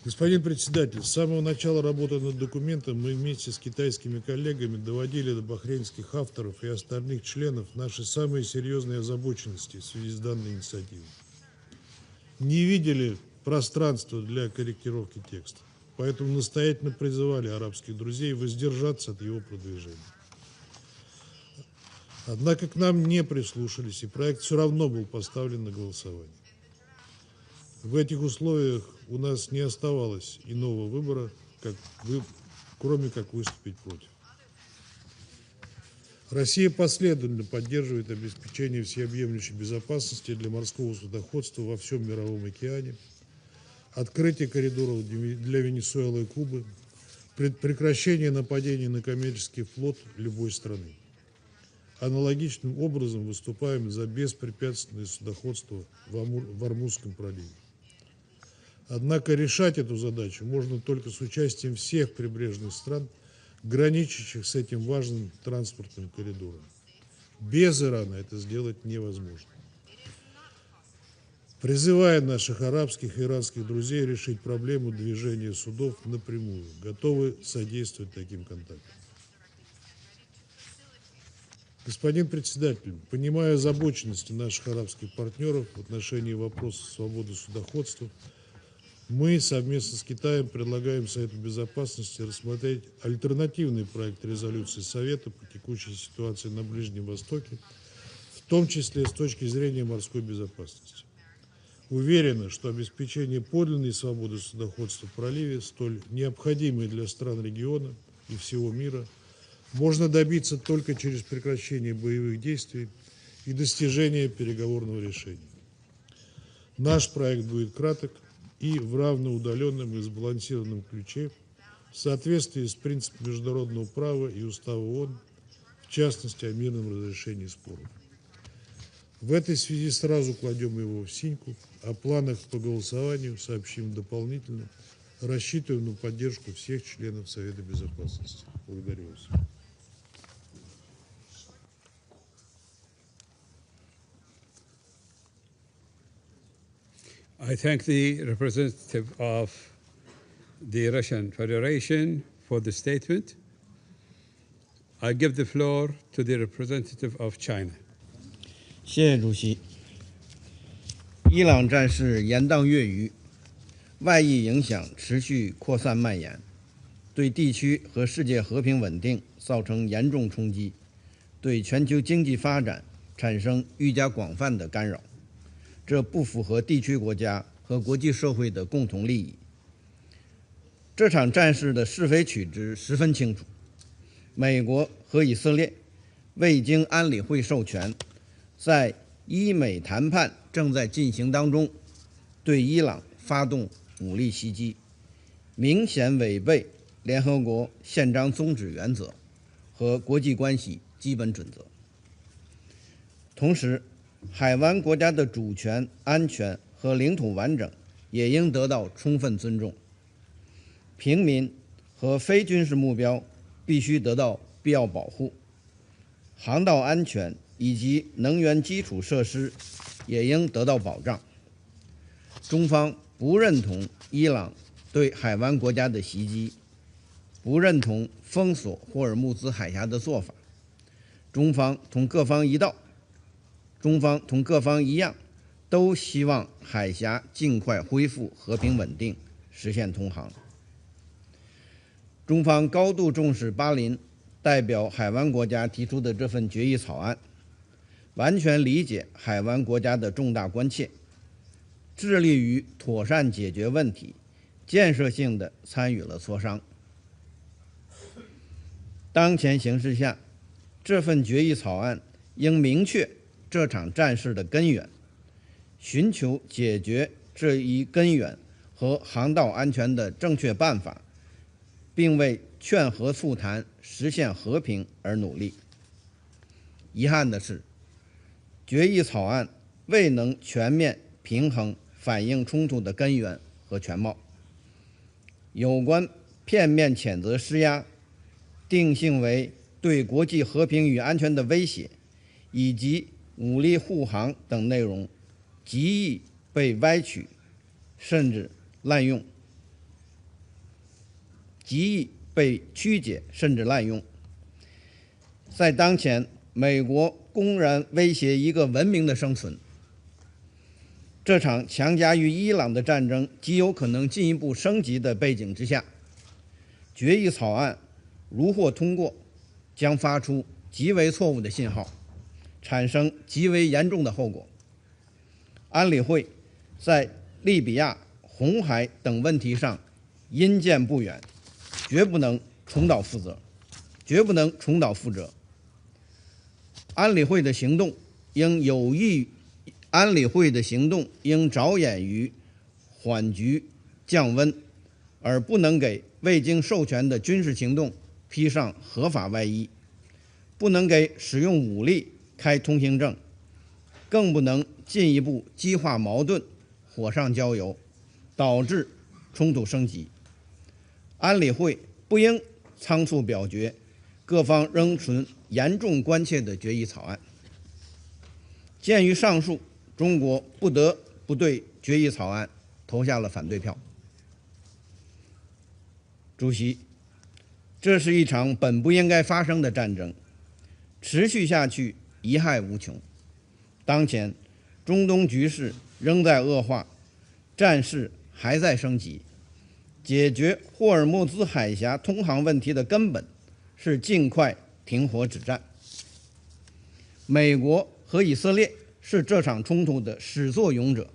Господин председатель, с самого начала работы над документом мы вместе с китайскими коллегами доводили до бахрейнских авторов и остальных членов наши самые серьезные озабоченности в связи с данной инициативой. Не видели пространства для корректировки текста, поэтому настоятельно призывали арабских друзей воздержаться от его продвижения. Однако к нам не прислушались, и проект все равно был поставлен на голосование. В этих условиях у нас не оставалось иного выбора, кроме как выступить против. Россия последовательно поддерживает обеспечение всеобъемлющей безопасности для морского судоходства во всем Мировом океане, открытие коридоров для Венесуэлы и Кубы, прекращение нападений на коммерческий флот любой страны. Аналогичным образом выступаем за беспрепятственное судоходство в Ормузском проливе. Однако решать эту задачу можно только с участием всех прибрежных стран, граничащих с этим важным транспортным коридором. Без Ирана это сделать невозможно. Призывая наших арабских и иранских друзей решить проблему движения судов напрямую, готовы содействовать таким контактам. Господин председатель, понимая озабоченности наших арабских партнеров в отношении вопроса свободы судоходства, мы совместно с Китаем предлагаем Совету Безопасности рассмотреть альтернативный проект резолюции Совета по текущей ситуации на Ближнем Востоке, в том числе с точки зрения морской безопасности. Уверены, что обеспечение подлинной свободы судоходства в проливе, столь необходимой для стран региона и всего мира, можно добиться только через прекращение боевых действий и достижение переговорного решения. Наш проект будет краток и в равноудаленном и сбалансированном ключе в соответствии с принципом международного права и Устава ООН, в частности, о мирном разрешении споров. В этой связи сразу кладем его в синьку, о планах по голосованию сообщим дополнительно, рассчитываем на поддержку всех членов Совета Безопасности. Благодарю вас. I thank the representative of the Russian Federation for the statement. I give the floor to the representative of China. 谢谢主席。伊朗战事延宕月余，外溢影响持续扩散蔓延，对地区和世界和平稳定造成严重冲击，对全球经济发展产生愈加广泛的干扰。这不符合地区国家和国际社会的共同利益。这场战事的是非曲直十分清楚，美国和以色列未经安理会授权，在伊美谈判正在进行当中，对伊朗发动武力袭击，明显违背联合国宪章宗旨原则和国际关系基本准则。同时，海湾国家的主权、安全和领土完整也应得到充分尊重。平民和非军事目标必须得到必要保护，航道安全以及能源基础设施也应得到保障。中方不认同伊朗对海湾国家的袭击，不认同封锁霍尔木兹海峡的做法。中方同各方一样，都希望海峡尽快恢复和平稳定，实现通航。中方高度重视巴林代表海湾国家提出的这份决议草案，完全理解海湾国家的重大关切，致力于妥善解决问题，建设性地参与了磋商。当前形势下，这份决议草案应明确这场战事的根源，寻求解决这一根源和航道安全的正确办法，并为劝和促谈、实现和平而努力。遗憾的是，决议草案未能全面平衡反映冲突的根源和全貌。有关片面谴责施压、定性为对国际和平与安全的威胁，以及武力护航等内容，极易被歪曲，甚至滥用，极易被曲解甚至滥用。在当前美国公然威胁一个文明的生存，这场强加于伊朗的战争极有可能进一步升级的背景之下，决议草案如获通过，将发出极为错误的信号，产生极为严重的后果。安理会在利比亚、红海等问题上因见不远，绝不能重蹈覆辙。安理会的行动应着眼于缓局降温，而不能给未经授权的军事行动披上合法外衣，不能给使用武力开通行证，更不能进一步激化矛盾，火上浇油，导致冲突升级。安理会不应仓促表决各方仍存严重关切的决议草案。鉴于上述，中国不得不对决议草案投下了反对票。主席，这是一场本不应该发生的战争，持续下去贻害无穷。当前，中东局势仍在恶化，战事还在升级。解决霍尔木兹海峡通航问题的根本是尽快停火止战。美国和以色列是这场冲突的始作俑者。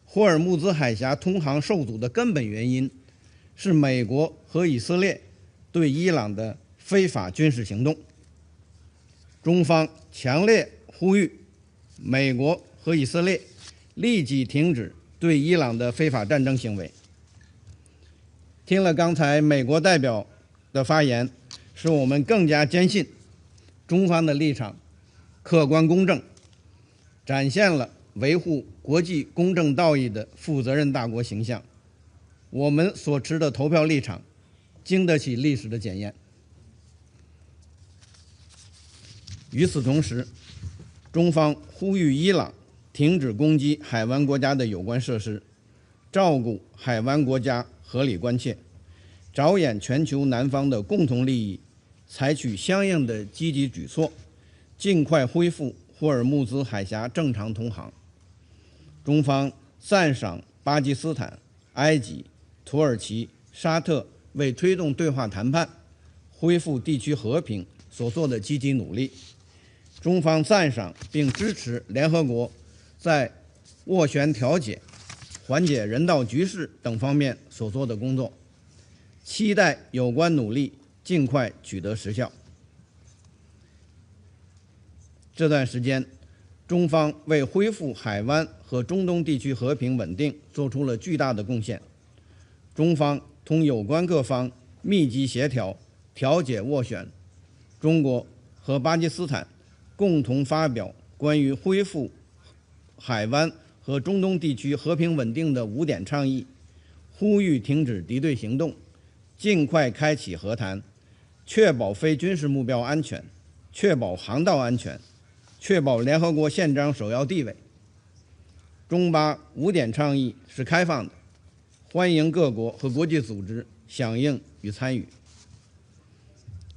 霍尔木兹海峡通航受阻的根本原因是美国和以色列对伊朗的非法军事行动。中方强烈呼吁美国和以色列立即停止对伊朗的非法战争行为。听了刚才美国代表的发言，使我们更加坚信中方的立场客观公正，展现了维护国际公正道义的负责任大国形象。我们所持的投票立场经得起历史的检验。与此同时，中方呼吁伊朗停止攻击海湾国家的有关设施，照顾海湾国家合理关切，着眼全球南方的共同利益，采取相应的积极举措，尽快恢复霍尔木兹海峡正常通航。中方赞赏巴基斯坦、埃及、土耳其、沙特为推动对话谈判、恢复地区和平所做的积极努力。中方赞赏并支持联合国在斡旋调解、缓解人道局势等方面所做的工作，期待有关努力尽快取得实效。这段时间，中方为恢复海湾和中东地区和平稳定做出了巨大的贡献。中方同有关各方密集协调、调解斡旋，中国和巴基斯坦共同发表关于恢复海湾和中东地区和平稳定的5点倡议，呼吁停止敌对行动，尽快开启和谈，确保非军事目标安全，确保航道安全，确保联合国宪章首要地位。中巴5点倡议是开放的，欢迎各国和国际组织响应与参与。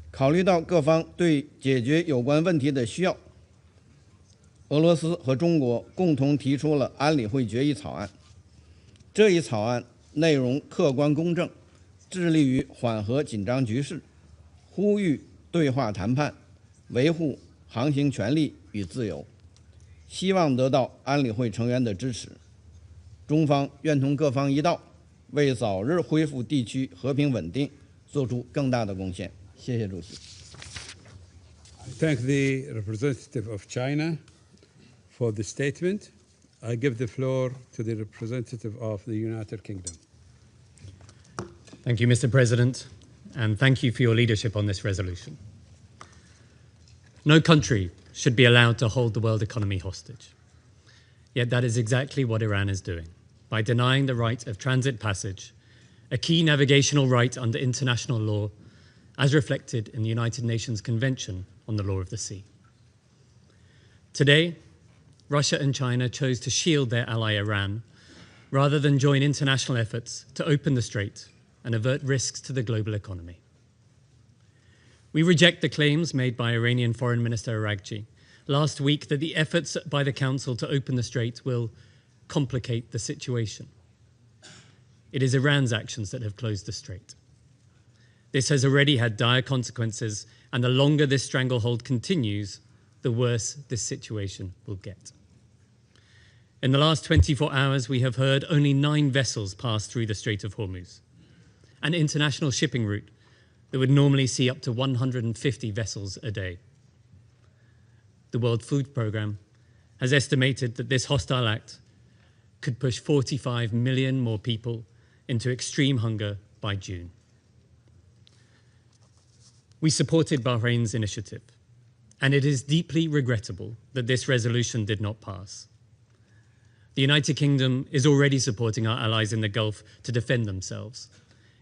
考虑到各方对解决有关问题的需要，俄罗斯和中国共同提出了安理会决议草案。这一草案内容客观公正，致力于缓和紧张局势，呼吁对话谈判，维护航行权利与自由，希望得到安理会成员的支持。中方愿同各方一道，为早日恢复地区和平稳定做出更大的贡献。谢谢主席。I thank the representative of China for the statement. I give the floor to the representative of the United Kingdom. Thank you, Mr. President. and thank you for your leadership on this resolution. No country should be allowed to hold the world economy hostage. Yet that is exactly what Iran is doing, by denying the right of transit passage, a key navigational right under international law, as reflected in the United Nations Convention on the Law of the Sea. Today, Russia and China chose to shield their ally Iran rather than join international efforts to open the strait and avert risks to the global economy. We reject the claims made by Iranian Foreign Minister Araghchi last week that the efforts by the Council to open the strait will complicate the situation. It is Iran's actions that have closed the strait. This has already had dire consequences, and the longer this stranglehold continues, the worse this situation will get. In the last 24 hours, we have heard only 9 vessels pass through the Strait of Hormuz, an international shipping route that would normally see up to 150 vessels a day. The World Food Programme has estimated that this hostile act could push 45 million more people into extreme hunger by June. We supported Bahrain's initiative, and it is deeply regrettable that this resolution did not pass. The United Kingdom is already supporting our allies in the Gulf to defend themselves,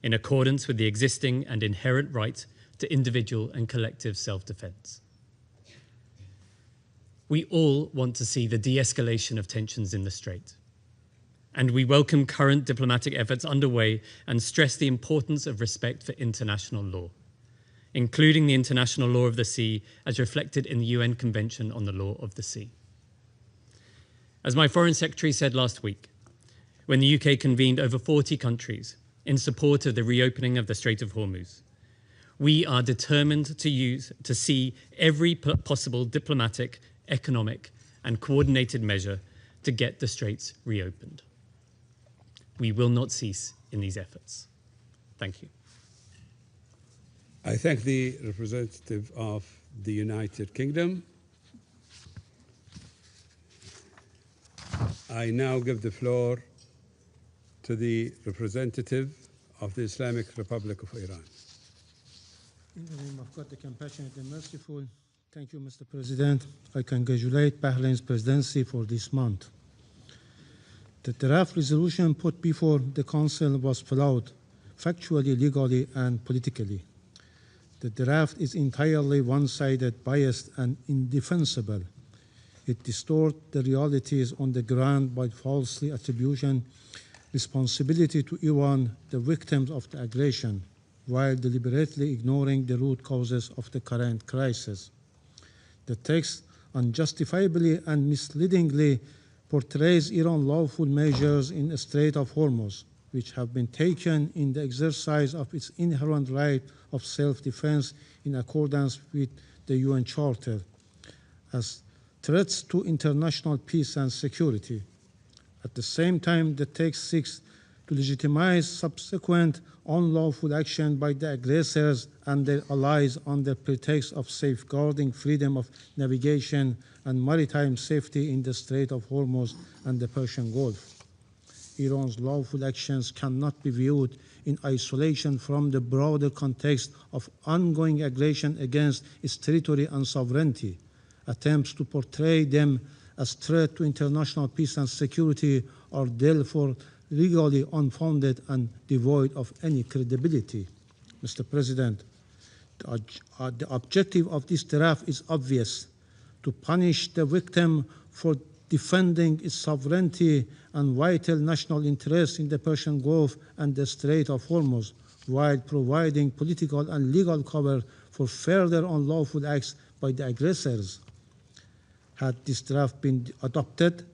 in accordance with the existing and inherent right to individual and collective self-defense. We all want to see the de-escalation of tensions in the Strait, and we welcome current diplomatic efforts underway and stress the importance of respect for international law, including the international law of the sea as reflected in the UN Convention on the Law of the Sea. As my Foreign Secretary said last week, when the UK convened over 40 countries in support of the reopening of the Strait of Hormuz, we are determined to see every possible diplomatic, economic, and coordinated measure to get the straits reopened. We will not cease in these efforts. Thank you. I thank the representative of the United Kingdom. I now give the floor to the representative of the Islamic Republic of Iran. In the name of God, the compassionate and merciful, thank you, Mr. President. I congratulate Bahrain's presidency for this month. The draft resolution put before the Council was flawed, factually, legally, and politically. The draft is entirely one-sided, biased, and indefensible. It distorts the realities on the ground by falsely attributing responsibility to Iran, the victims of the aggression, while deliberately ignoring the root causes of the current crisis. The text unjustifiably and misleadingly portrays Iran's lawful measures in the Strait of Hormuz, which have been taken in the exercise of its inherent right of self-defense in accordance with the UN Charter, as threats to international peace and security. At the same time, the text seeks to legitimize subsequent unlawful action by the aggressors and their allies under pretext of safeguarding freedom of navigation and maritime safety in the Strait of Hormuz and the Persian Gulf. Iran's lawful actions cannot be viewed in isolation from the broader context of ongoing aggression against its territory and sovereignty. Attempts to portray them as threat to international peace and security are therefore legally unfounded and devoid of any credibility. Mr. President, the objective of this draft is obvious: to punish the victim for defending its sovereignty and vital national interests in the Persian Gulf and the Strait of Hormuz, while providing political and legal cover for further unlawful acts by the aggressors. Had this draft been adopted,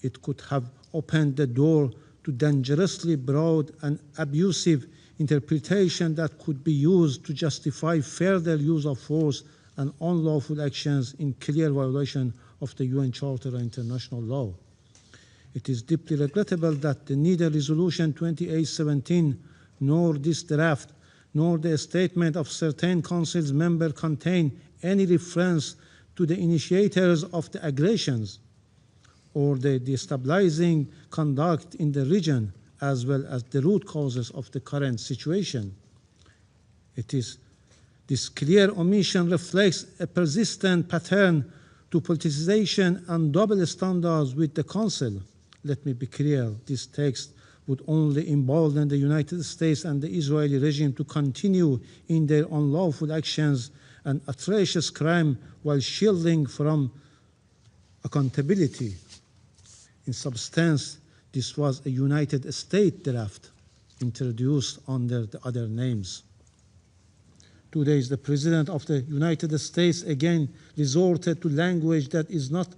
it could have opened the door to dangerously broad and abusive interpretation that could be used to justify further use of force and unlawful actions in clear violation of the UN Charter and international law. It is deeply regrettable that neither Resolution 2817 nor this draft nor the statement of certain Council's members contain any reference to the initiators of the aggressions or the destabilizing conduct in the region, as well as the root causes of the current situation. This clear omission reflects a persistent pattern to politicization and double standards with the Council. Let me be clear, this text would only embolden the United States and the Israeli regime to continue in their unlawful actions and atrocious crime while shielding from accountability. In substance, this was a United States draft introduced under the other names. 2 days, the President of the United States again resorted to language that is not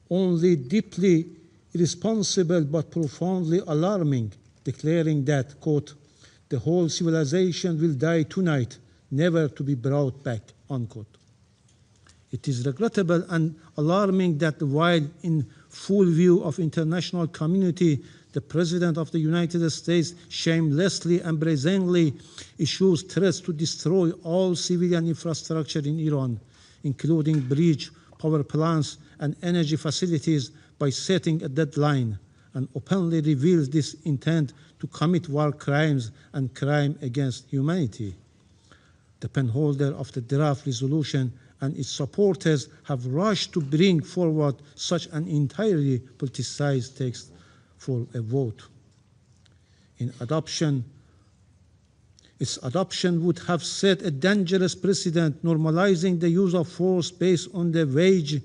only deeply irresponsible but profoundly alarming, declaring that, quote, "the whole civilization will die tonight, never to be brought back," unquote. It is regrettable and alarming that while in full view of international community, the President of the United States shamelessly and brazenly issues threats to destroy all civilian infrastructure in Iran, including bridge, power plants, and energy facilities, by setting a deadline, and openly reveals this intent to commit war crimes and crime against humanity. The penholder of the draft resolution and its supporters have rushed to bring forward such an entirely politicized text for a vote. Its adoption would have set a dangerous precedent, normalizing the use of force based on the vague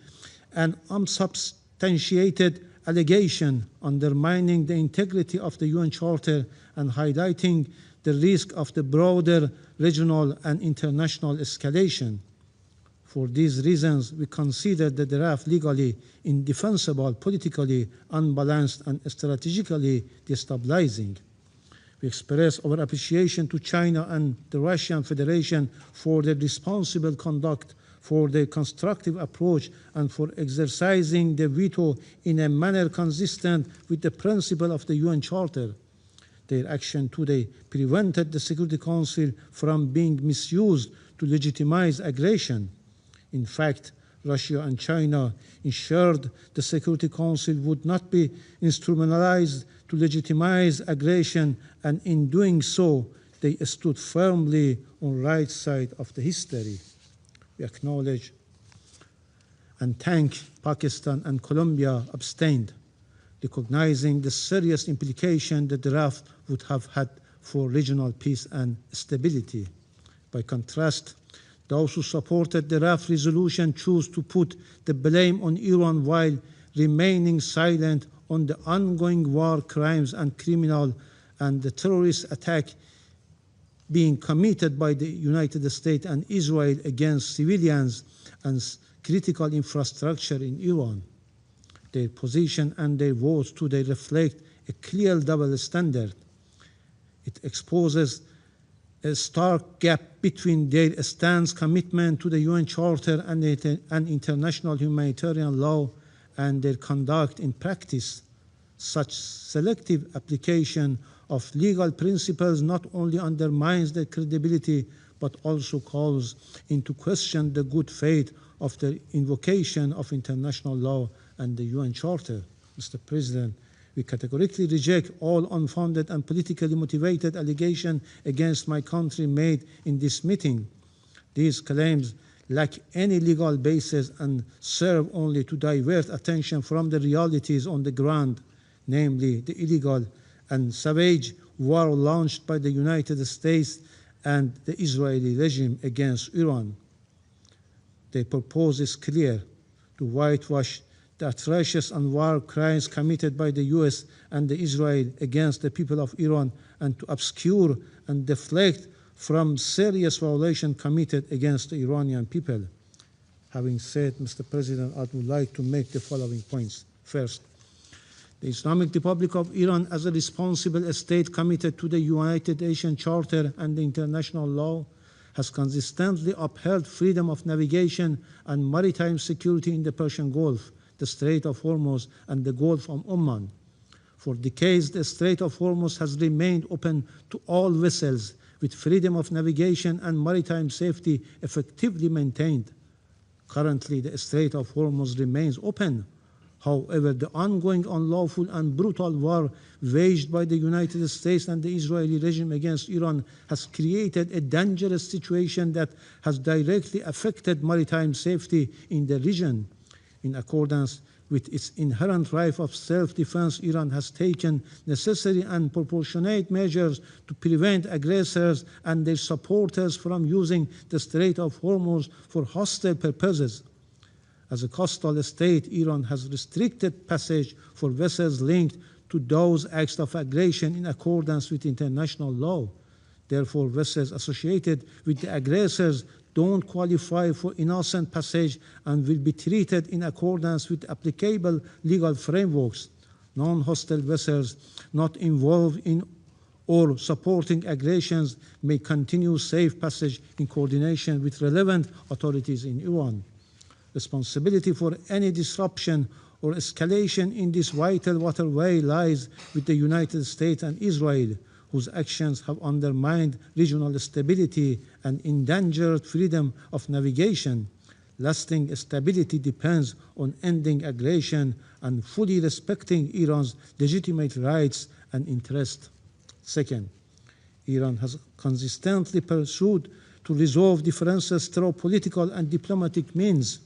and unsubstantiated allegation, undermining the integrity of the UN Charter and highlighting the risk of the broader regional and international escalation. For these reasons, we consider the draft legally indefensible, politically unbalanced, and strategically destabilizing. We express our appreciation to China and the Russian Federation for their responsible conduct, for their constructive approach, and for exercising the veto in a manner consistent with the principle of the UN Charter. Their action today prevented the Security Council from being misused to legitimize aggression. In fact, Russia and China ensured the Security Council would not be instrumentalized to legitimize aggression, and in doing so, they stood firmly on the right side of the history. We acknowledge and thank Pakistan and Colombia abstained, recognizing the serious implication the draft would have had for regional peace and stability. By contrast, those who supported the draft resolution choose to put the blame on Iran while remaining silent on the ongoing war crimes and criminal and the terrorist attack being committed by the United States and Israel against civilians and critical infrastructure in Iran. Their position and their votes today reflect a clear double standard. It exposes a stark gap between their stance commitment to the UN Charter and international humanitarian law and their conduct in practice. Such selective application of legal principles not only undermines their credibility, but also calls into question the good faith of the invocation of international law and the UN Charter. Mr. President, we categorically reject all unfounded and politically motivated allegations against my country made in this meeting. These claims lack any legal basis and serve only to divert attention from the realities on the ground, namely the illegal and savage war launched by the United States and the Israeli regime against Iran. Their purpose is clear: to whitewash the atrocious and war crimes committed by the US and Israel against the people of Iran, and to obscure and deflect from serious violations committed against the Iranian people. Having said, Mr. President, I would like to make the following points. First, the Islamic Republic of Iran, as a responsible state committed to the United Nations Charter and the international law, has consistently upheld freedom of navigation and maritime security in the Persian Gulf, the Strait of Hormuz, and the Gulf of Oman. For decades, the Strait of Hormuz has remained open to all vessels, with freedom of navigation and maritime safety effectively maintained. Currently, the Strait of Hormuz remains open. However, the ongoing unlawful and brutal war waged by the United States and the Israeli regime against Iran has created a dangerous situation that has directly affected maritime safety in the region. In accordance with its inherent right of self-defense, Iran has taken necessary and proportionate measures to prevent aggressors and their supporters from using the Strait of Hormuz for hostile purposes. As a coastal state, Iran has restricted passage for vessels linked to those acts of aggression in accordance with international law. Therefore, vessels associated with the aggressors don't qualify for innocent passage and will be treated in accordance with applicable legal frameworks. Non-hostile vessels not involved in or supporting aggressions may continue safe passage in coordination with relevant authorities in Iran. Responsibility for any disruption or escalation in this vital waterway lies with the United States and Israel, whose actions have undermined regional stability and endangered freedom of navigation. Lasting stability depends on ending aggression and fully respecting Iran's legitimate rights and interests. Second, Iran has consistently pursued to resolve differences through political and diplomatic means,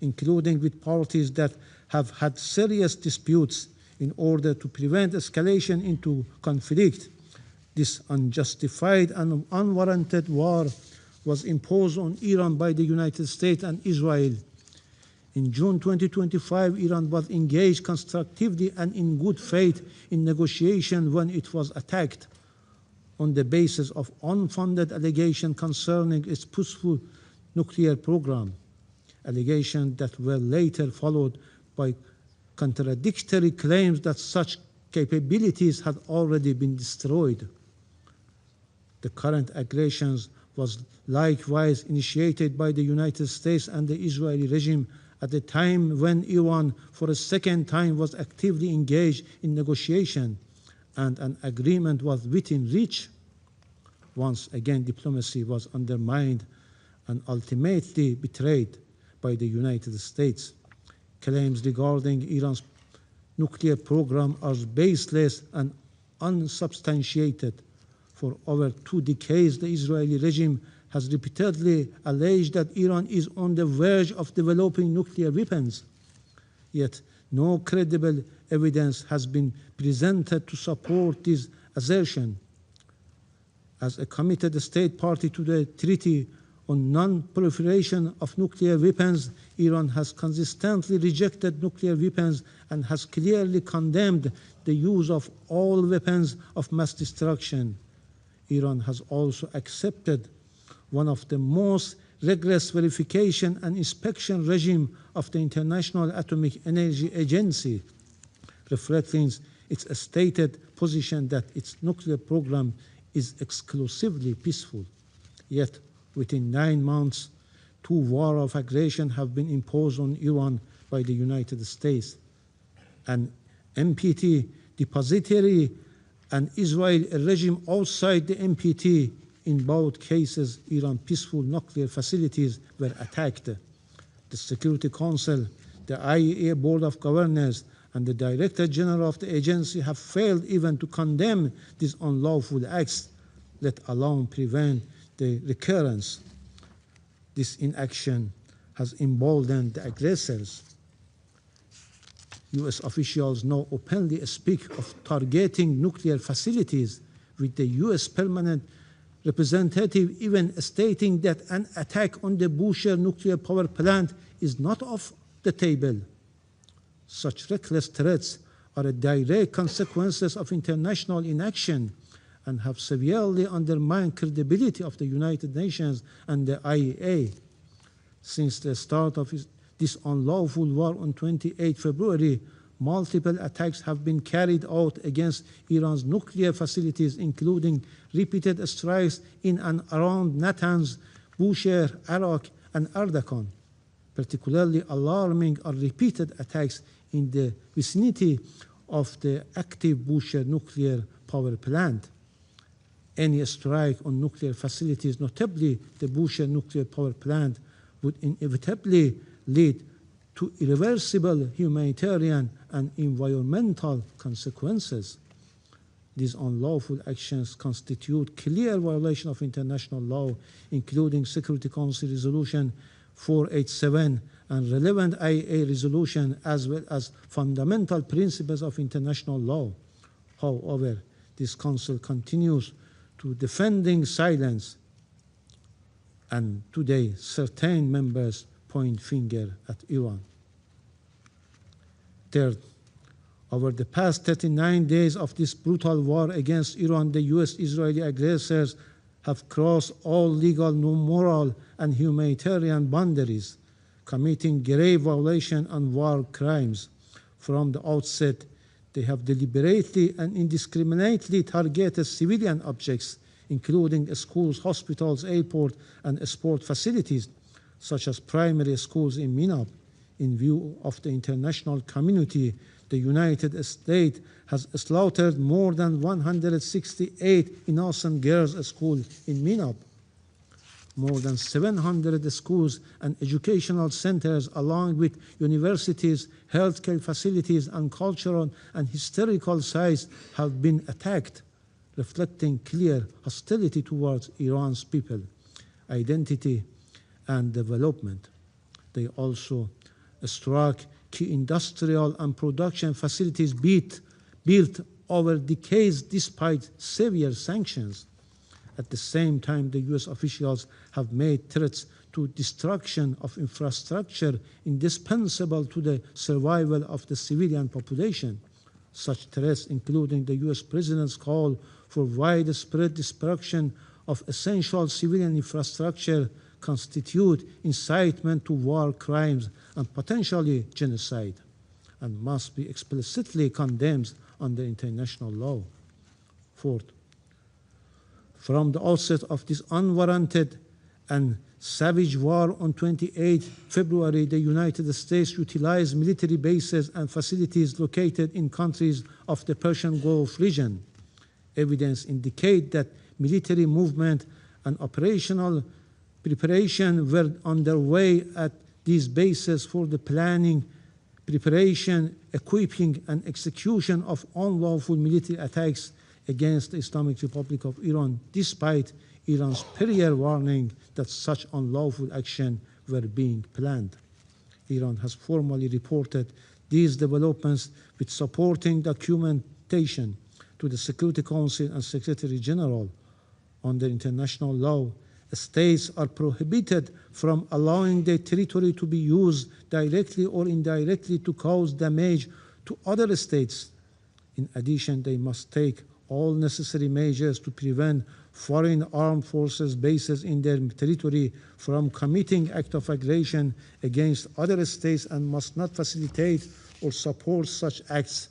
including with parties that have had serious disputes, in order to prevent escalation into conflict. This unjustified and unwarranted war was imposed on Iran by the United States and Israel. In June 2025, Iran was engaged constructively and in good faith in negotiation when it was attacked on the basis of unfounded allegations concerning its peaceful nuclear program, allegations that were later followed by contradictory claims that such capabilities had already been destroyed. The current aggressions was likewise initiated by the United States and the Israeli regime at a time when Iran, for a second time, was actively engaged in negotiation and an agreement was within reach. Once again, diplomacy was undermined and ultimately betrayed by the United States. Claims regarding Iran's nuclear program are baseless and unsubstantiated. For over 2 decades, the Israeli regime has repeatedly alleged that Iran is on the verge of developing nuclear weapons. Yet, no credible evidence has been presented to support this assertion. As a committed state party to the Treaty on Non-Proliferation of Nuclear Weapons, Iran has consistently rejected nuclear weapons and has clearly condemned the use of all weapons of mass destruction. Iran has also accepted one of the most rigorous verification and inspection regime of the International Atomic Energy Agency, reflecting its stated position that its nuclear program is exclusively peaceful. Yet, within 9 months, 2 wars of aggression have been imposed on Iran by the United States. An NPT depository and Israel, a regime outside the NPT. In both cases, Iran's peaceful nuclear facilities were attacked. The Security Council, the IAEA Board of Governors, and the Director General of the agency have failed even to condemn these unlawful acts, let alone prevent the recurrence. This inaction has emboldened the aggressors. U.S. officials now openly speak of targeting nuclear facilities, with the U.S. permanent representative even stating that an attack on the Bushehr nuclear power plant is not off the table. Such reckless threats are a direct consequences of international inaction and have severely undermined credibility of the United Nations and the IAEA. Since the start of this unlawful war on 28 February, multiple attacks have been carried out against Iran's nuclear facilities, including repeated strikes in and around Natanz, Bushehr, Arak, and Ardakan. Particularly alarming are repeated attacks in the vicinity of the active Bushehr nuclear power plant. Any strike on nuclear facilities, notably the Bushehr nuclear power plant, would inevitably lead to irreversible humanitarian and environmental consequences. These unlawful actions constitute clear violation of international law, including Security Council Resolution 487 and relevant IAEA resolution, as well as fundamental principles of international law. However, this Council continues to defending silence, and today certain members point finger at Iran. Third, over the past 39 days of this brutal war against Iran, the US-Israeli aggressors have crossed all legal, moral, and humanitarian boundaries, committing grave violation and war crimes. From the outset, they have deliberately and indiscriminately targeted civilian objects, including schools, hospitals, airports, and sport facilities, such as primary schools in Minab. In view of the international community, the United States has slaughtered more than 168 innocent girls at school in Minab. More than 700 schools and educational centers, along with universities, healthcare facilities, and cultural and historical sites have been attacked, reflecting clear hostility towards Iran's people, identity, and development. They also struck key industrial and production facilities built over decades despite severe sanctions. At the same time, the US officials have made threats to destruction of infrastructure indispensable to the survival of the civilian population. Such threats, including the US President's call for widespread destruction of essential civilian infrastructure, constitute incitement to war crimes and potentially genocide, and must be explicitly condemned under international law. Fourth, from the outset of this unwarranted and savage war on 28 February, the United States utilized military bases and facilities located in countries of the Persian Gulf region. Evidence indicates that military movement and operational preparation were underway at these bases for the planning, preparation, equipping, and execution of unlawful military attacks against the Islamic Republic of Iran, despite Iran's prior warning that such unlawful action were being planned. Iran has formally reported these developments with supporting documentation to the Security Council and Secretary General. Under international law, states are prohibited from allowing their territory to be used directly or indirectly to cause damage to other states. In addition, they must take all necessary measures to prevent foreign armed forces bases in their territory from committing acts of aggression against other states and must not facilitate or support such acts.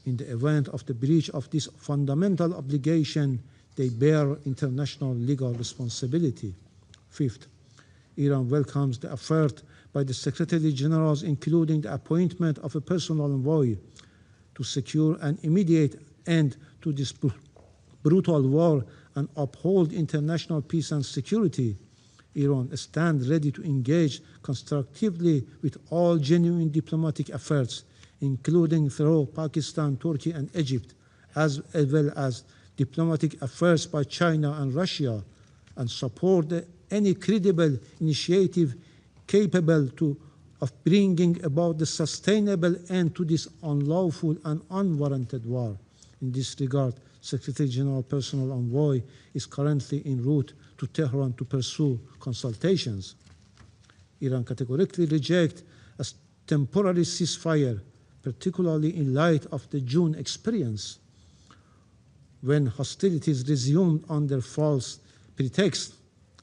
In the event of the breach of this fundamental obligation, they bear international legal responsibility. Fifth, Iran welcomes the effort by the Secretary Generals, including the appointment of a personal envoy, to secure an immediate end to this brutal war and uphold international peace and security. Iran stands ready to engage constructively with all genuine diplomatic efforts, including through Pakistan, Turkey, and Egypt, as well as diplomatic efforts by China and Russia, and support any credible initiative capable of bringing about the sustainable end to this unlawful and unwarranted war. In this regard, Secretary General Personal Envoy is currently en route to Tehran to pursue consultations. Iran categorically rejects a temporary ceasefire, particularly in light of the June experience, when hostilities resumed under false pretext.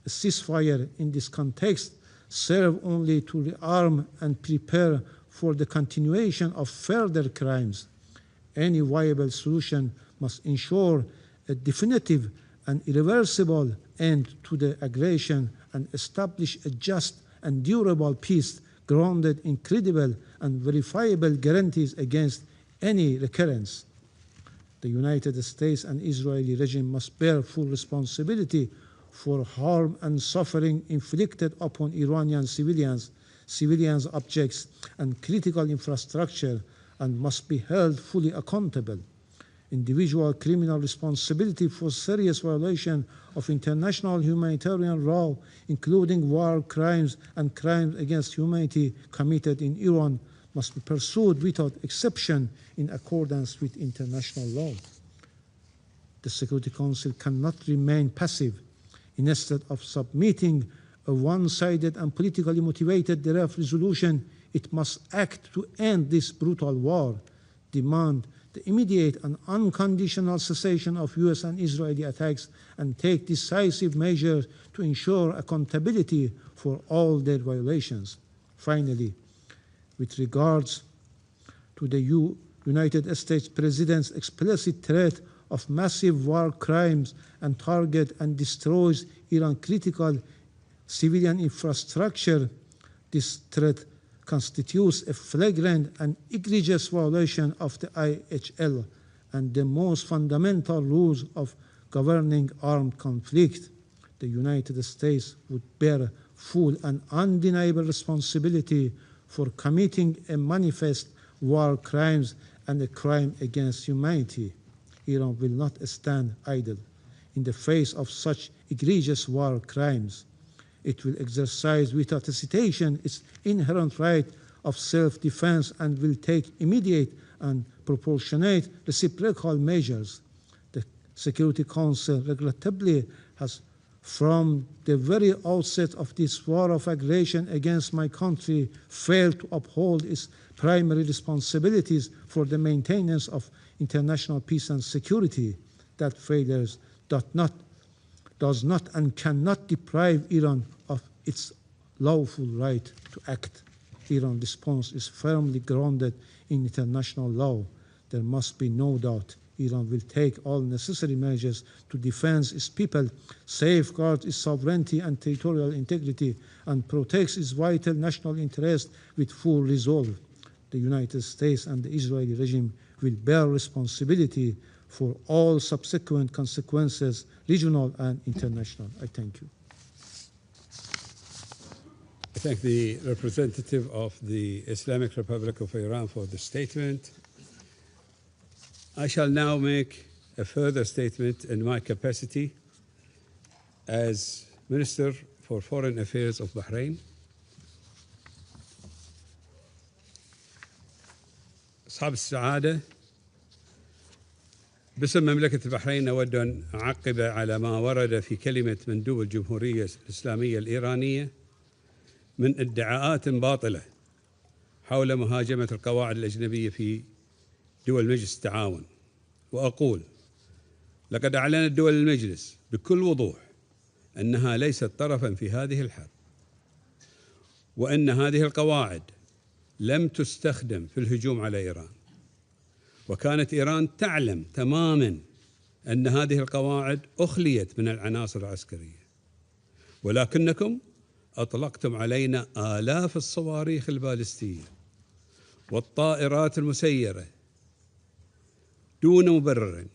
A ceasefire in this context serves only to rearm and prepare for the continuation of further crimes. Any viable solution must ensure a definitive and irreversible end to the aggression and establish a just and durable peace grounded in credible and verifiable guarantees against any recurrence. The United States and Israeli regime must bear full responsibility for harm and suffering inflicted upon Iranian civilians civilians, objects, and critical infrastructure and must be held fully accountable. Individual criminal responsibility for serious violation of international humanitarian law, including war crimes and crimes against humanity committed in Iran, must be pursued without exception in accordance with international law. The Security Council cannot remain passive. Instead of submitting a one-sided and politically motivated draft resolution, it must act to end this brutal war, demand the immediate and unconditional cessation of US and Israeli attacks, and take decisive measures to ensure accountability for all their violations. Finally, with regards to the United States President's explicit threat of massive war crimes and target and destroys Iran critical civilian infrastructure, this threat constitutes a flagrant and egregious violation of the IHL and the most fundamental rules of governing armed conflict. The United States would bear full and undeniable responsibility for committing a manifest war crimes and a crime against humanity. Iran will not stand idle in the face of such egregious war crimes. It will exercise without hesitation its inherent right of self-defense and will take immediate and proportionate reciprocal measures. The Security Council regrettably has, from the very outset of this war of aggression against my country, failed to uphold its primary responsibilities for the maintenance of international peace and security. That failure does not and cannot deprive Iran of its lawful right to act. Iran's response is firmly grounded in international law. There must be no doubt Iran will take all necessary measures to defend its people, safeguard its sovereignty and territorial integrity, and protect its vital national interests with full resolve. The United States and the Israeli regime will bear responsibility for all subsequent consequences, regional and international. I thank you. I thank the representative of the Islamic Republic of Iran for the statement. I shall now make a further statement in my capacity as Minister for Foreign Affairs of Bahrain. أصحاب السعادة، باسم مملكة البحرين أود أن أعقب على ما ورد في كلمة مندوب الجمهورية الإسلامية الإيرانية من ادعاءات باطلة حول مهاجمة القواعد الأجنبية في دول مجلس التعاون. وأقول: لقد أعلنت دول المجلس بكل وضوح أنها ليست طرفا في هذه الحرب، وأن هذه القواعد لم تستخدم في الهجوم على إيران، وكانت إيران تعلم تماما أن هذه القواعد أخليت من العناصر العسكرية، ولكنكم أطلقتم علينا آلاف الصواريخ البالستية والطائرات المسيرة دون مبرر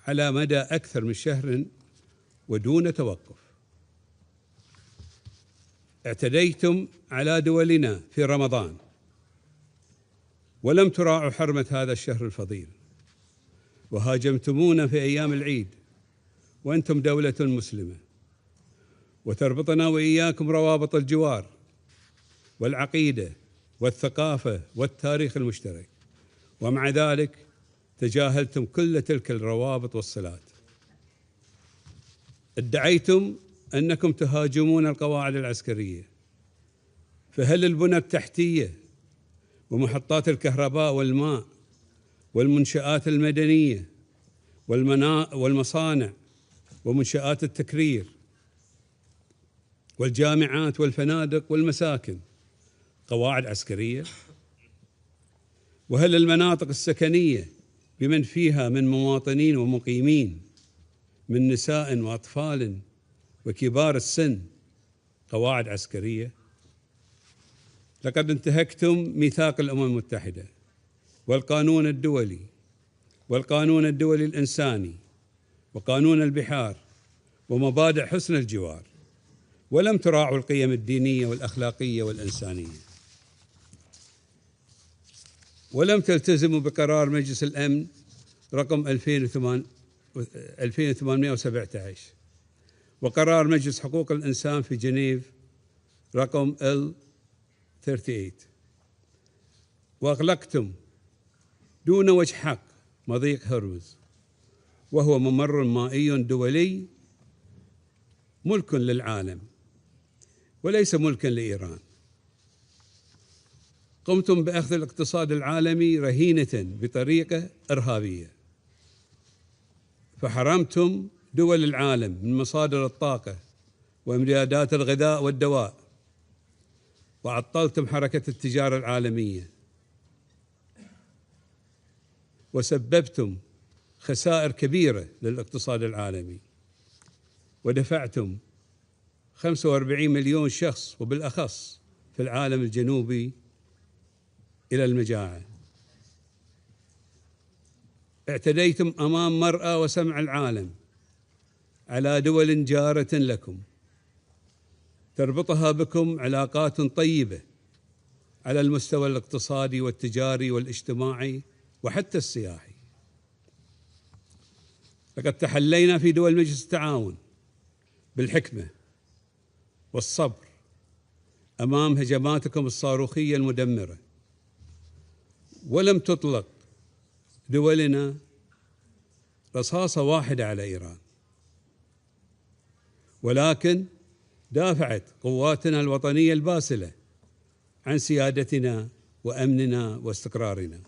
على مدى أكثر من شهر ودون توقف. اعتديتم على دولنا في رمضان ولم تراعوا حرمة هذا الشهر الفضيل، وهاجمتمونا في أيام العيد وأنتم دولة مسلمة، وتربطنا وإياكم روابط الجوار والعقيدة والثقافة والتاريخ المشترك، ومع ذلك تجاهلتم كل تلك الروابط والصلات. ادعيتم أنكم تهاجمون القواعد العسكرية، فهل البنى التحتية ومحطات الكهرباء والماء والمنشآت المدنية والمصانع ومنشآت التكرير والجامعات والفنادق والمساكن قواعد عسكرية؟ وهل المناطق السكنية بمن فيها من مواطنين ومقيمين من نساء وأطفال وكبار السن قواعد عسكرية؟ لقد انتهكتم ميثاق الأمم المتحدة والقانون الدولي والقانون الدولي الإنساني وقانون البحار ومبادئ حسن الجوار، ولم تراعوا القيم الدينية والأخلاقية والإنسانية. ولم تلتزموا بقرار مجلس الأمن رقم 2817 وقرار مجلس حقوق الإنسان في جنيف رقم L38، وأغلقتم دون وجه حق مضيق هرمز، وهو ممر مائي دولي ملك للعالم وليس ملكا لإيران. قمتم بأخذ الاقتصاد العالمي رهينة بطريقة إرهابية، فحرمتم دول العالم من مصادر الطاقة وإمدادات الغذاء والدواء، وعطلتم حركة التجارة العالمية، وسببتم خسائر كبيرة للاقتصاد العالمي، ودفعتم 45 مليون شخص وبالأخص في العالم الجنوبي إلى المجاعة. اعتديتم أمام مرأى وسمع العالم على دول جارة لكم تربطها بكم علاقات طيبة على المستوى الاقتصادي والتجاري والاجتماعي وحتى السياحي. لقد تحلينا في دول مجلس التعاون بالحكمة والصبر أمام هجماتكم الصاروخية المدمرة، ولم تطلق دولنا رصاصة واحدة على إيران، ولكن دافعت قواتنا الوطنية الباسلة عن سيادتنا وأمننا واستقرارنا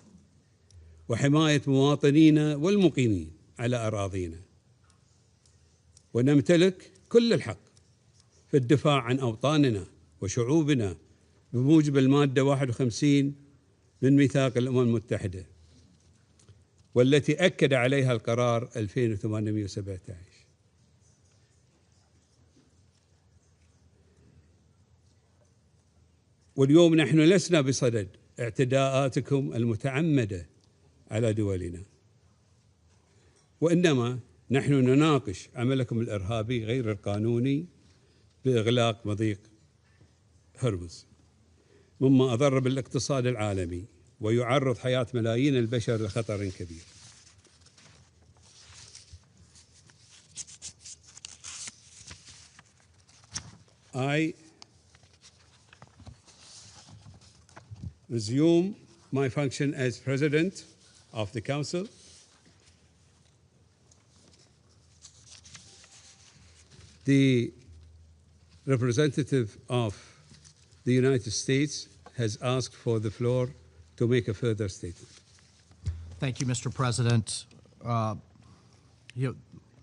وحماية مواطنينا والمقيمين على أراضينا، ونمتلك كل الحق في الدفاع عن أوطاننا وشعوبنا بموجب المادة 51 من ميثاق الأمم المتحدة، والتي أكد عليها القرار 2817. واليوم نحن لسنا بصدد اعتداءاتكم المتعمدة على دولنا، وإنما نحن نناقش عملكم الإرهابي غير القانوني بإغلاق مضيق هرمز، مما أضر بالاقتصاد العالمي ويعرض حياة ملايين البشر لخطر كبير. I resume my function as President of the Council. The representative of the United States has asked for the floor to make a further statement. Thank you, Mr. President.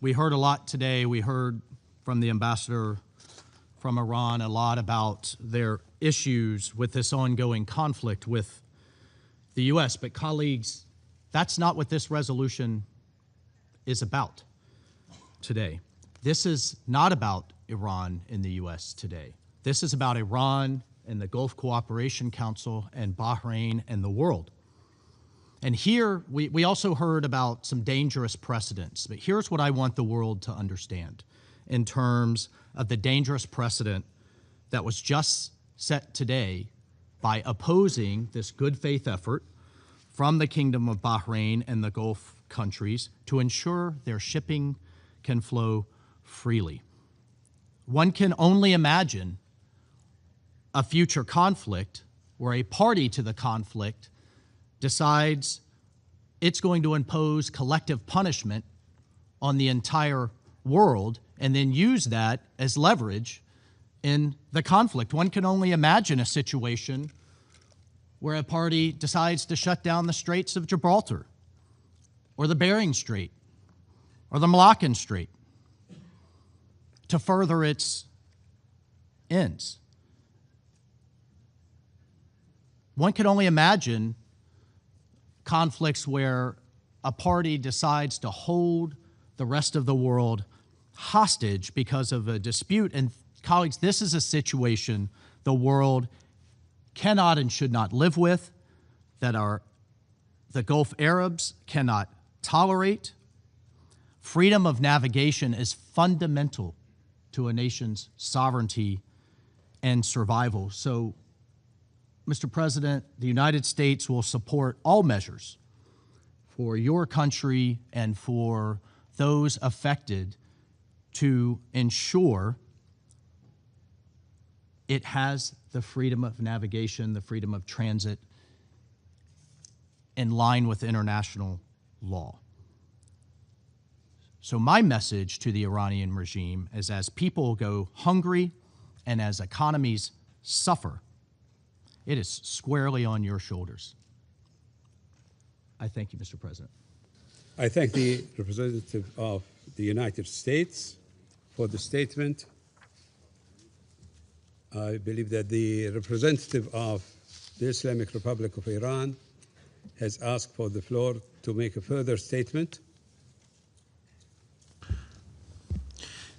We heard a lot today. We heard from the ambassador from Iran a lot about their issues with this ongoing conflict with the U.S. But colleagues, that's not what this resolution is about today. This is not about Iran and the U.S. today. This is about Iran and the Gulf Cooperation Council and Bahrain and the world. And here, we also heard about some dangerous precedents, but here's what I want the world to understand in terms of the dangerous precedent that was just set today by opposing this good faith effort from the Kingdom of Bahrain and the Gulf countries to ensure their shipping can flow freely. One can only imagine a future conflict where a party to the conflict decides it's going to impose collective punishment on the entire world and then use that as leverage in the conflict. One can only imagine a situation where a party decides to shut down the Straits of Gibraltar or the Bering Strait or the Malaccan Strait to further its ends. One can only imagine conflicts where a party decides to hold the rest of the world hostage because of a dispute. And colleagues, this is a situation the world cannot and should not live with, that the Gulf Arabs cannot tolerate. Freedom of navigation is fundamental to a nation's sovereignty and survival. So Mr. President, the United States will support all measures for your country and for those affected to ensure it has the freedom of navigation, the freedom of transit in line with international law. So my message to the Iranian regime is, as people go hungry and as economies suffer, it is squarely on your shoulders. I thank you, Mr. President. I thank the representative of the United States for the statement. I believe that the representative of the Islamic Republic of Iran has asked for the floor to make a further statement.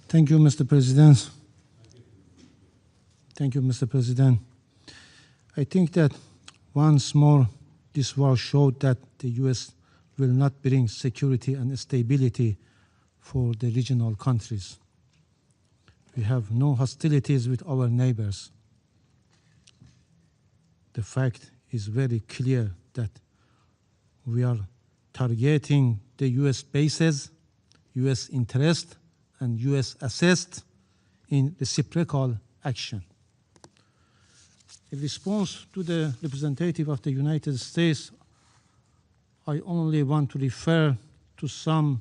Thank you, Mr. President. Thank you, Mr. President. I think that once more this war showed that the U.S. will not bring security and stability for the regional countries. We have no hostilities with our neighbors. The fact is very clear that we are targeting the U.S. bases, U.S. interest, and U.S. assets in reciprocal action. In response to the representative of the United States, I only want to refer to some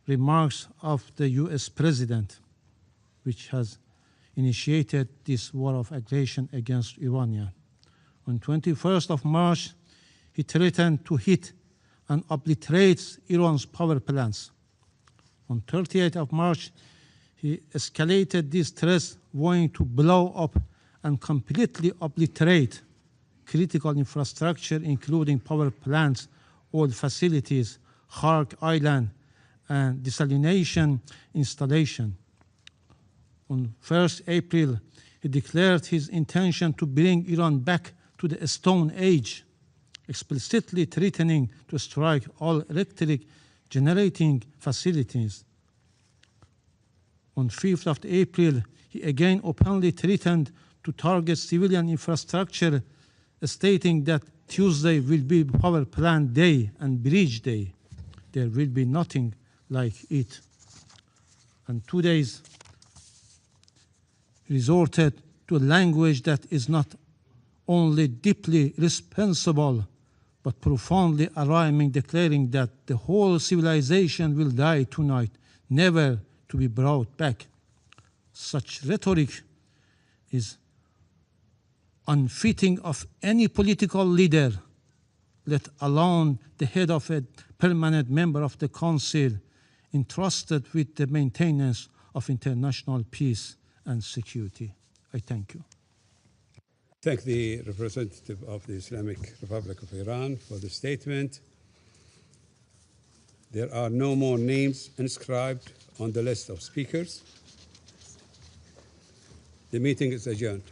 remarks of the U.S. President, which has initiated this war of aggression against Iran. On 21st of March, he threatened to hit and obliterate Iran's power plants. On 30th of March, he escalated these threats, vowing to blow up and completely obliterate critical infrastructure, including power plants, oil facilities, Khark Island, and desalination installation. On 1st April, he declared his intention to bring Iran back to the Stone Age, explicitly threatening to strike all electric generating facilities. On 5th of April, he again openly threatened to target civilian infrastructure, stating that Tuesday will be power plant day and bridge day. There will be nothing like it. And 2 days resorted to a language that is not only deeply irresponsible, but profoundly alarming, declaring that the whole civilization will die tonight, never to be brought back. Such rhetoric is unfitting of any political leader, let alone the head of a permanent member of the Council entrusted with the maintenance of international peace and security. I thank you. Thank the representative of the Islamic Republic of Iran for the statement. There are no more names inscribed on the list of speakers. The meeting is adjourned.